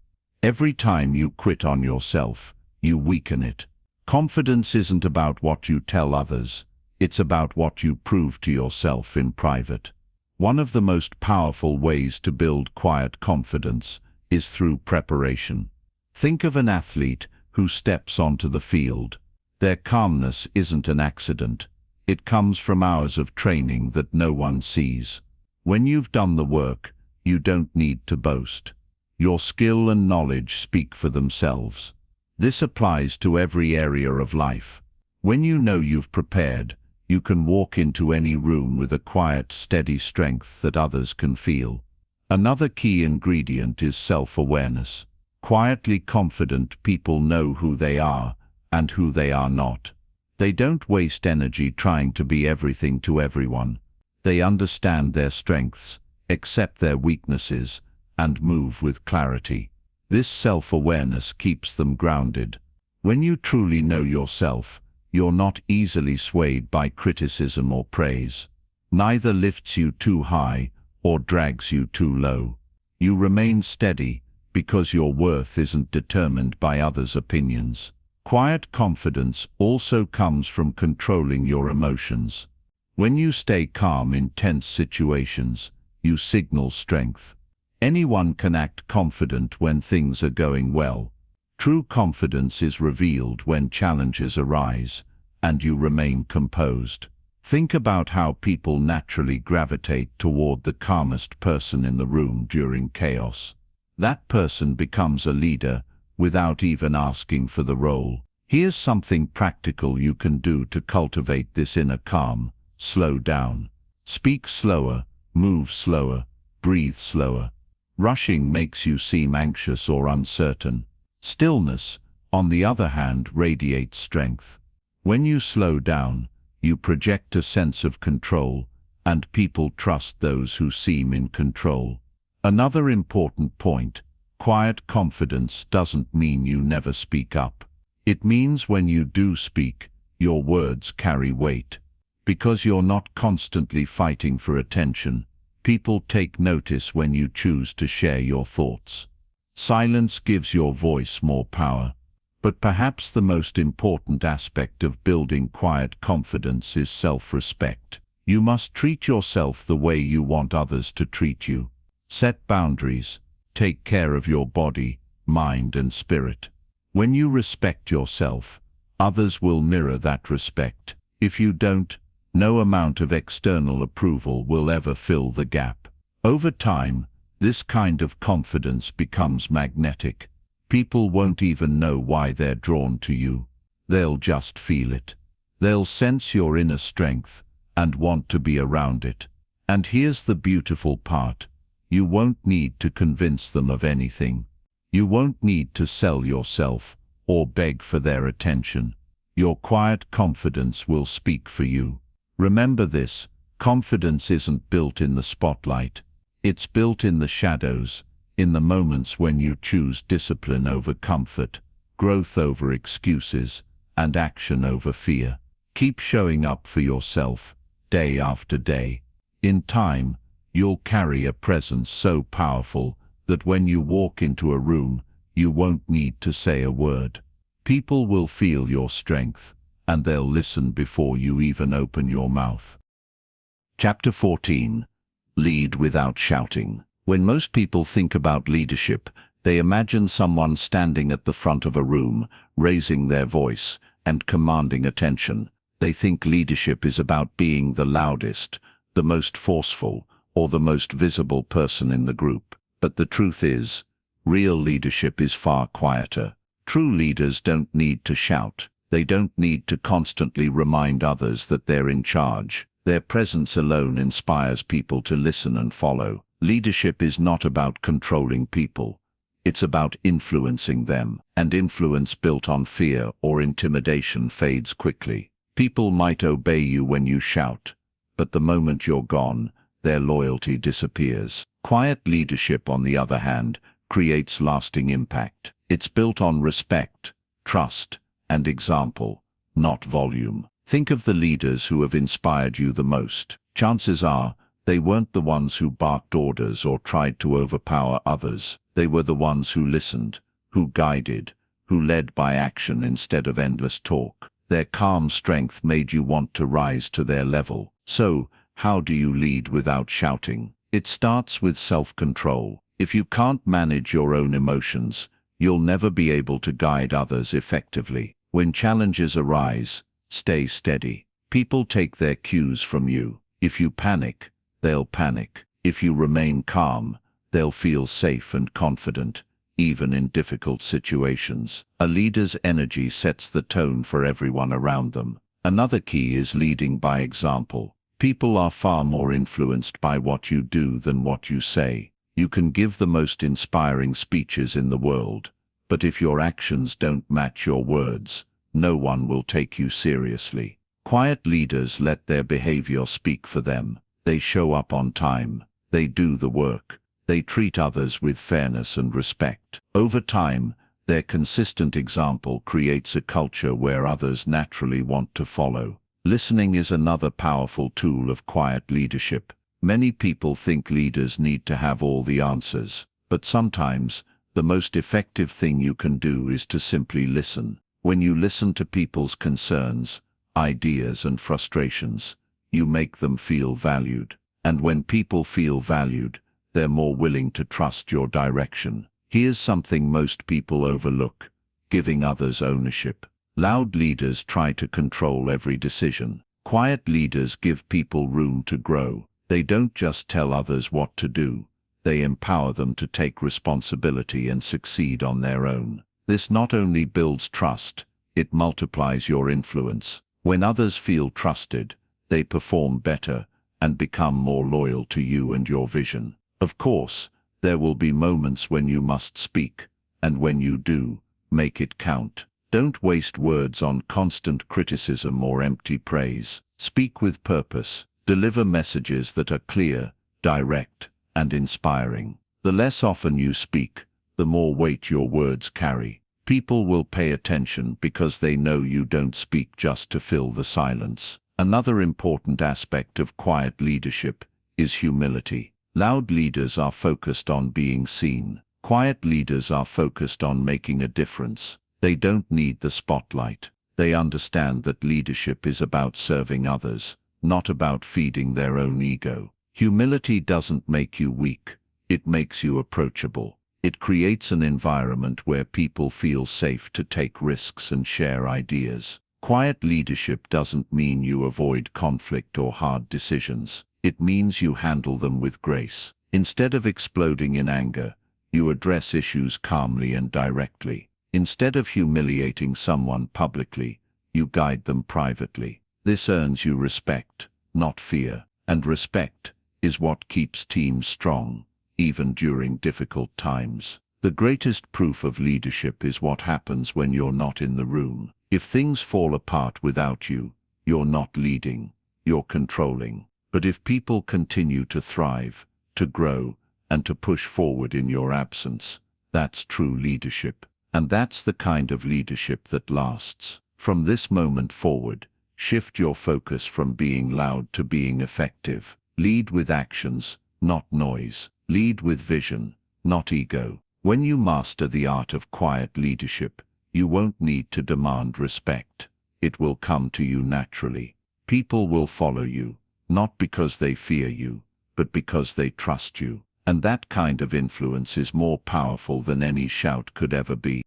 Every time you quit on yourself, you weaken it. Confidence isn't about what you tell others. It's about what you prove to yourself in private. One of the most powerful ways to build quiet confidence is through preparation. Think of an athlete who steps onto the field. Their calmness isn't an accident. It comes from hours of training that no one sees. When you've done the work, you don't need to boast. Your skill and knowledge speak for themselves. This applies to every area of life. When you know you've prepared, you can walk into any room with a quiet, steady strength that others can feel. Another key ingredient is self-awareness. Quietly confident people know who they are and who they are not. They don't waste energy trying to be everything to everyone. They understand their strengths, accept their weaknesses, and move with clarity. This self-awareness keeps them grounded. When you truly know yourself, you're not easily swayed by criticism or praise. Neither lifts you too high or drags you too low. You remain steady because your worth isn't determined by others' opinions. Quiet confidence also comes from controlling your emotions. When you stay calm in tense situations, you signal strength. Anyone can act confident when things are going well. True confidence is revealed when challenges arise, and you remain composed. Think about how people naturally gravitate toward the calmest person in the room during chaos. That person becomes a leader without even asking for the role. Here's something practical you can do to cultivate this inner calm. Slow down. Speak slower, move slower, breathe slower. Rushing makes you seem anxious or uncertain. Stillness, on the other hand, radiates strength. When you slow down, you project a sense of control, and people trust those who seem in control. Another important point: quiet confidence doesn't mean you never speak up. It means when you do speak, your words carry weight. Because you're not constantly fighting for attention, people take notice when you choose to share your thoughts. Silence gives your voice more power. But perhaps the most important aspect of building quiet confidence is self-respect. You must treat yourself the way you want others to treat you. Set boundaries. Take care of your body, mind and spirit. When you respect yourself, others will mirror that respect. If you don't, no amount of external approval will ever fill the gap. Over time, this kind of confidence becomes magnetic. People won't even know why they're drawn to you. They'll just feel it. They'll sense your inner strength and want to be around it. And here's the beautiful part. You won't need to convince them of anything. You won't need to sell yourself or beg for their attention. Your quiet confidence will speak for you. Remember this, confidence isn't built in the spotlight. It's built in the shadows, in the moments when you choose discipline over comfort, growth over excuses, and action over fear. Keep showing up for yourself, day after day. In time, you'll carry a presence so powerful that when you walk into a room, you won't need to say a word. People will feel your strength, and they'll listen before you even open your mouth. Chapter 14. Lead without shouting. When most people think about leadership, they imagine someone standing at the front of a room, raising their voice, and commanding attention. They think leadership is about being the loudest, the most forceful, or the most visible person in the group. But the truth is, real leadership is far quieter. True leaders don't need to shout. They don't need to constantly remind others that they're in charge. Their presence alone inspires people to listen and follow. Leadership is not about controlling people. It's about influencing them. And influence built on fear or intimidation fades quickly. People might obey you when you shout, but the moment you're gone, their loyalty disappears. Quiet leadership, on the other hand, creates lasting impact. It's built on respect, trust, and example, not volume. Think of the leaders who have inspired you the most. Chances are, they weren't the ones who barked orders or tried to overpower others. They were the ones who listened, who guided, who led by action instead of endless talk. Their calm strength made you want to rise to their level. So, how do you lead without shouting? It starts with self-control. If you can't manage your own emotions, you'll never be able to guide others effectively. When challenges arise, stay steady. People take their cues from you. If you panic, they'll panic. If you remain calm, they'll feel safe and confident, even in difficult situations. A leader's energy sets the tone for everyone around them. Another key is leading by example. People are far more influenced by what you do than what you say. You can give the most inspiring speeches in the world, but if your actions don't match your words, no one will take you seriously. Quiet leaders let their behavior speak for them. They show up on time. They do the work. They treat others with fairness and respect. Over time, their consistent example creates a culture where others naturally want to follow. Listening is another powerful tool of quiet leadership. Many people think leaders need to have all the answers, but sometimes, the most effective thing you can do is to simply listen. When you listen to people's concerns, ideas and frustrations, you make them feel valued. And when people feel valued, they're more willing to trust your direction. Here's something most people overlook: giving others ownership. Loud leaders try to control every decision. Quiet leaders give people room to grow. They don't just tell others what to do. They empower them to take responsibility and succeed on their own. This not only builds trust, it multiplies your influence. When others feel trusted, they perform better and become more loyal to you and your vision. Of course, there will be moments when you must speak, and when you do, make it count. Don't waste words on constant criticism or empty praise. Speak with purpose. Deliver messages that are clear, direct, and inspiring. The less often you speak, the more weight your words carry. People will pay attention because they know you don't speak just to fill the silence. Another important aspect of quiet leadership is humility. Loud leaders are focused on being seen. Quiet leaders are focused on making a difference. They don't need the spotlight. They understand that leadership is about serving others, not about feeding their own ego. Humility doesn't make you weak, it makes you approachable. It creates an environment where people feel safe to take risks and share ideas. Quiet leadership doesn't mean you avoid conflict or hard decisions. It means you handle them with grace. Instead of exploding in anger, you address issues calmly and directly. Instead of humiliating someone publicly, you guide them privately. This earns you respect, not fear. And respect is what keeps teams strong, even during difficult times. The greatest proof of leadership is what happens when you're not in the room. If things fall apart without you, you're not leading, you're controlling. But if people continue to thrive, to grow, and to push forward in your absence, that's true leadership. And that's the kind of leadership that lasts. From this moment forward, shift your focus from being loud to being effective. Lead with actions, not noise. Lead with vision, not ego. When you master the art of quiet leadership, you won't need to demand respect. It will come to you naturally. People will follow you, not because they fear you, but because they trust you. And that kind of influence is more powerful than any shout could ever be.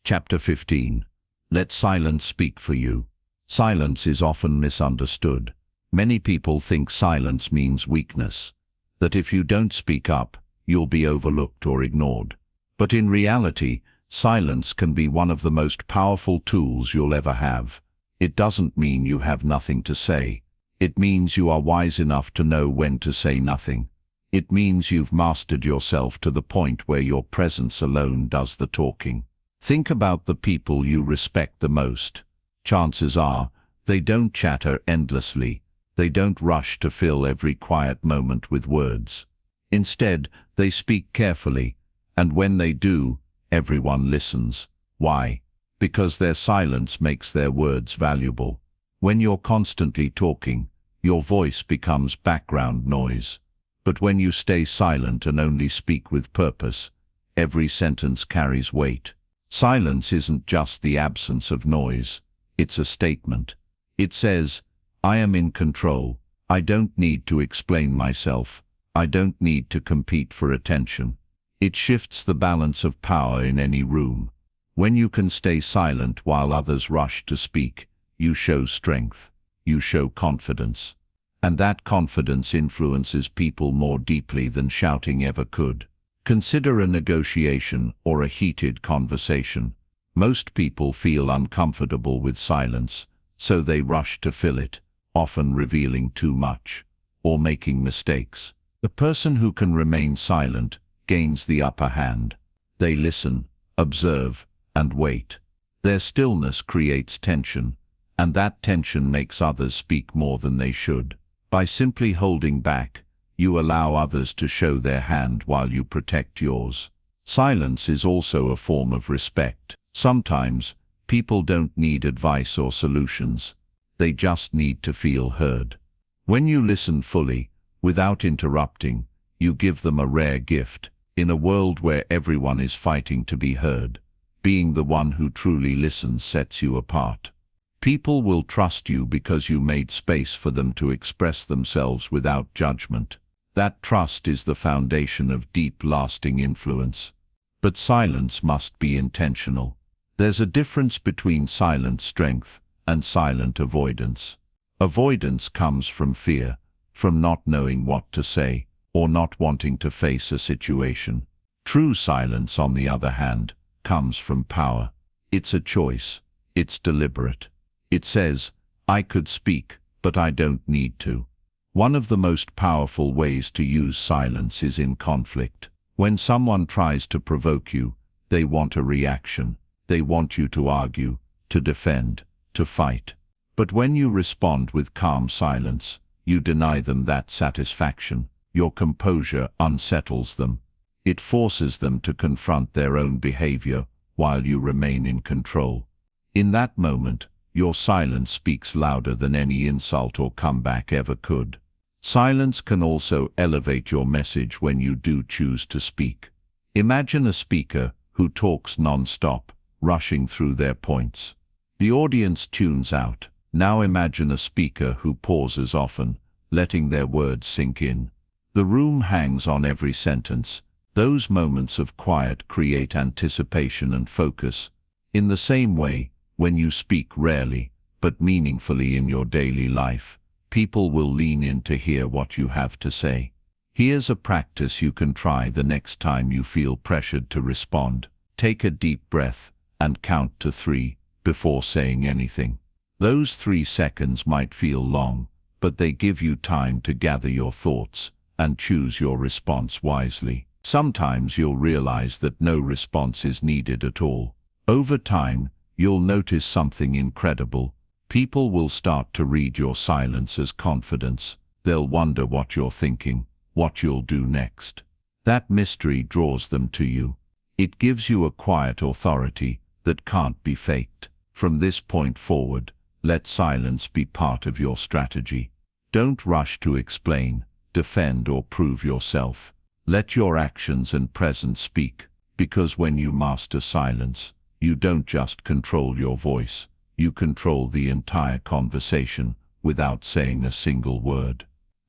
Chapter 15. Let silence speak for you. Silence is often misunderstood. Many people think silence means weakness, that if you don't speak up, you'll be overlooked or ignored. But in reality, silence can be one of the most powerful tools you'll ever have. It doesn't mean you have nothing to say. It means you are wise enough to know when to say nothing. It means you've mastered yourself to the point where your presence alone does the talking. Think about the people you respect the most. Chances are, they don't chatter endlessly. They don't rush to fill every quiet moment with words. Instead, they speak carefully, and when they do, everyone listens. Why? Because their silence makes their words valuable. When you're constantly talking, your voice becomes background noise. But when you stay silent and only speak with purpose, every sentence carries weight. Silence isn't just the absence of noise, it's a statement. It says, I am in control. I don't need to explain myself. I don't need to compete for attention. It shifts the balance of power in any room. When you can stay silent while others rush to speak, you show strength. You show confidence. And that confidence influences people more deeply than shouting ever could. Consider a negotiation or a heated conversation. Most people feel uncomfortable with silence, so they rush to fill it, often revealing too much, or making mistakes. The person who can remain silent gains the upper hand. They listen, observe, and wait. Their stillness creates tension, and that tension makes others speak more than they should. By simply holding back, you allow others to show their hand while you protect yours. Silence is also a form of respect. Sometimes, people don't need advice or solutions. They just need to feel heard. When you listen fully, without interrupting, you give them a rare gift. In a world where everyone is fighting to be heard, being the one who truly listens sets you apart. People will trust you because you made space for them to express themselves without judgment. That trust is the foundation of deep, lasting influence. But silence must be intentional. There's a difference between silent strength and silent avoidance. Avoidance comes from fear, from not knowing what to say, or not wanting to face a situation. True silence, on the other hand, comes from power. It's a choice. It's deliberate. It says, I could speak, but I don't need to. One of the most powerful ways to use silence is in conflict. When someone tries to provoke you, they want a reaction. They want you to argue, to defend, to fight. But when you respond with calm silence, you deny them that satisfaction. Your composure unsettles them. It forces them to confront their own behavior while you remain in control. In that moment, your silence speaks louder than any insult or comeback ever could. Silence can also elevate your message when you do choose to speak. Imagine a speaker who talks non-stop, rushing through their points. The audience tunes out. Now imagine a speaker who pauses often, letting their words sink in. The room hangs on every sentence. Those moments of quiet create anticipation and focus. In the same way, when you speak rarely, but meaningfully in your daily life, people will lean in to hear what you have to say. Here's a practice you can try the next time you feel pressured to respond. Take a deep breath and count to 3 before saying anything. Those 3 seconds might feel long, but they give you time to gather your thoughts and choose your response wisely. Sometimes you'll realize that no response is needed at all. Over time, you'll notice something incredible. People will start to read your silence as confidence. They'll wonder what you're thinking, what you'll do next. That mystery draws them to you. It gives you a quiet authority that can't be faked. From this point forward, let silence be part of your strategy. Don't rush to explain, defend, or prove yourself. Let your actions and presence speak, because when you master silence, you don't just control your voice, you control the entire conversation without saying a single word.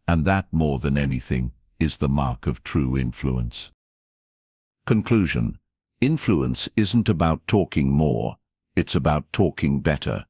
And that, more than anything, is the mark of true influence. Conclusion. Influence isn't about talking more, it's about talking better,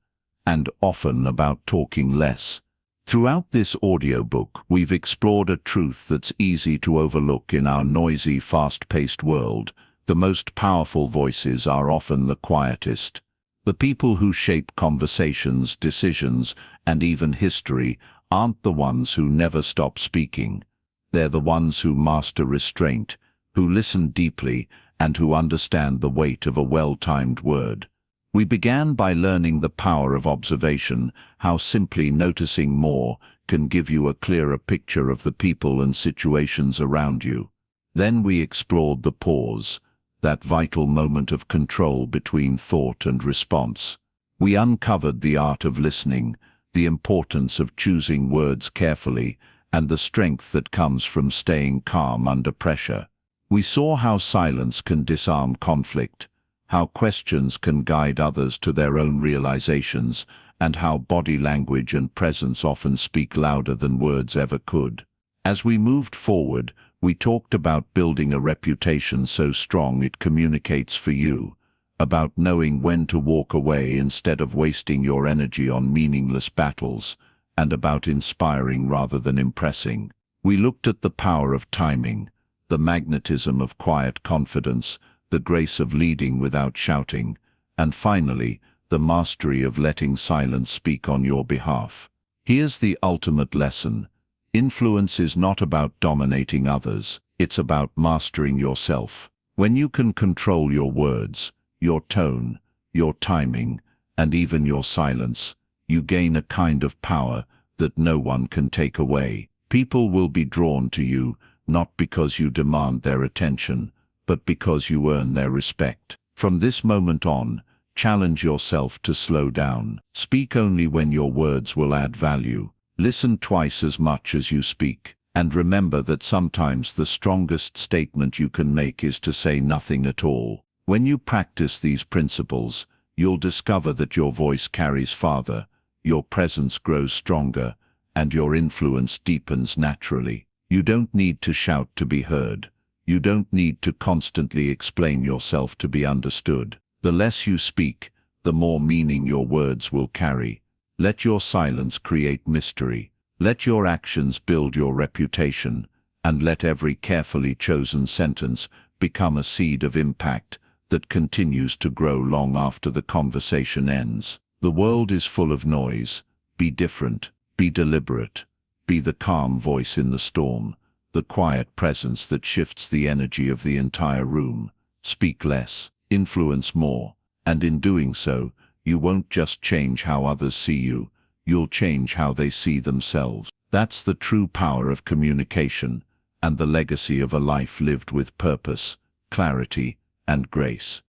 and often about talking less. Throughout this audiobook, we've explored a truth that's easy to overlook in our noisy, fast-paced world. The most powerful voices are often the quietest. The people who shape conversations, decisions, and even history aren't the ones who never stop speaking. They're the ones who master restraint, who listen deeply, and who understand the weight of a well-timed word. We began by learning the power of observation, how simply noticing more can give you a clearer picture of the people and situations around you. Then we explored the pause, that vital moment of control between thought and response. We uncovered the art of listening, the importance of choosing words carefully, and the strength that comes from staying calm under pressure. We saw how silence can disarm conflict, how questions can guide others to their own realizations, and how body language and presence often speak louder than words ever could. As we moved forward, we talked about building a reputation so strong it communicates for you, about knowing when to walk away instead of wasting your energy on meaningless battles, and about inspiring rather than impressing. We looked at the power of timing, the magnetism of quiet confidence, the grace of leading without shouting, and finally, the mastery of letting silence speak on your behalf. Here's the ultimate lesson. Influence is not about dominating others, it's about mastering yourself. When you can control your words, your tone, your timing, and even your silence, you gain a kind of power that no one can take away. People will be drawn to you, not because you demand their attention, but because you earn their respect. From this moment on, challenge yourself to slow down. Speak only when your words will add value. Listen twice as much as you speak. And remember that sometimes the strongest statement you can make is to say nothing at all. When you practice these principles, you'll discover that your voice carries farther, your presence grows stronger, and your influence deepens naturally. You don't need to shout to be heard. You don't need to constantly explain yourself to be understood. The less you speak, the more meaning your words will carry. Let your silence create mystery. Let your actions build your reputation, and let every carefully chosen sentence become a seed of impact that continues to grow long after the conversation ends. The world is full of noise. Be different, be deliberate, be the calm voice in the storm, the quiet presence that shifts the energy of the entire room. Speak less, influence more, and in doing so, you won't just change how others see you, you'll change how they see themselves. That's the true power of communication, and the legacy of a life lived with purpose, clarity, and grace.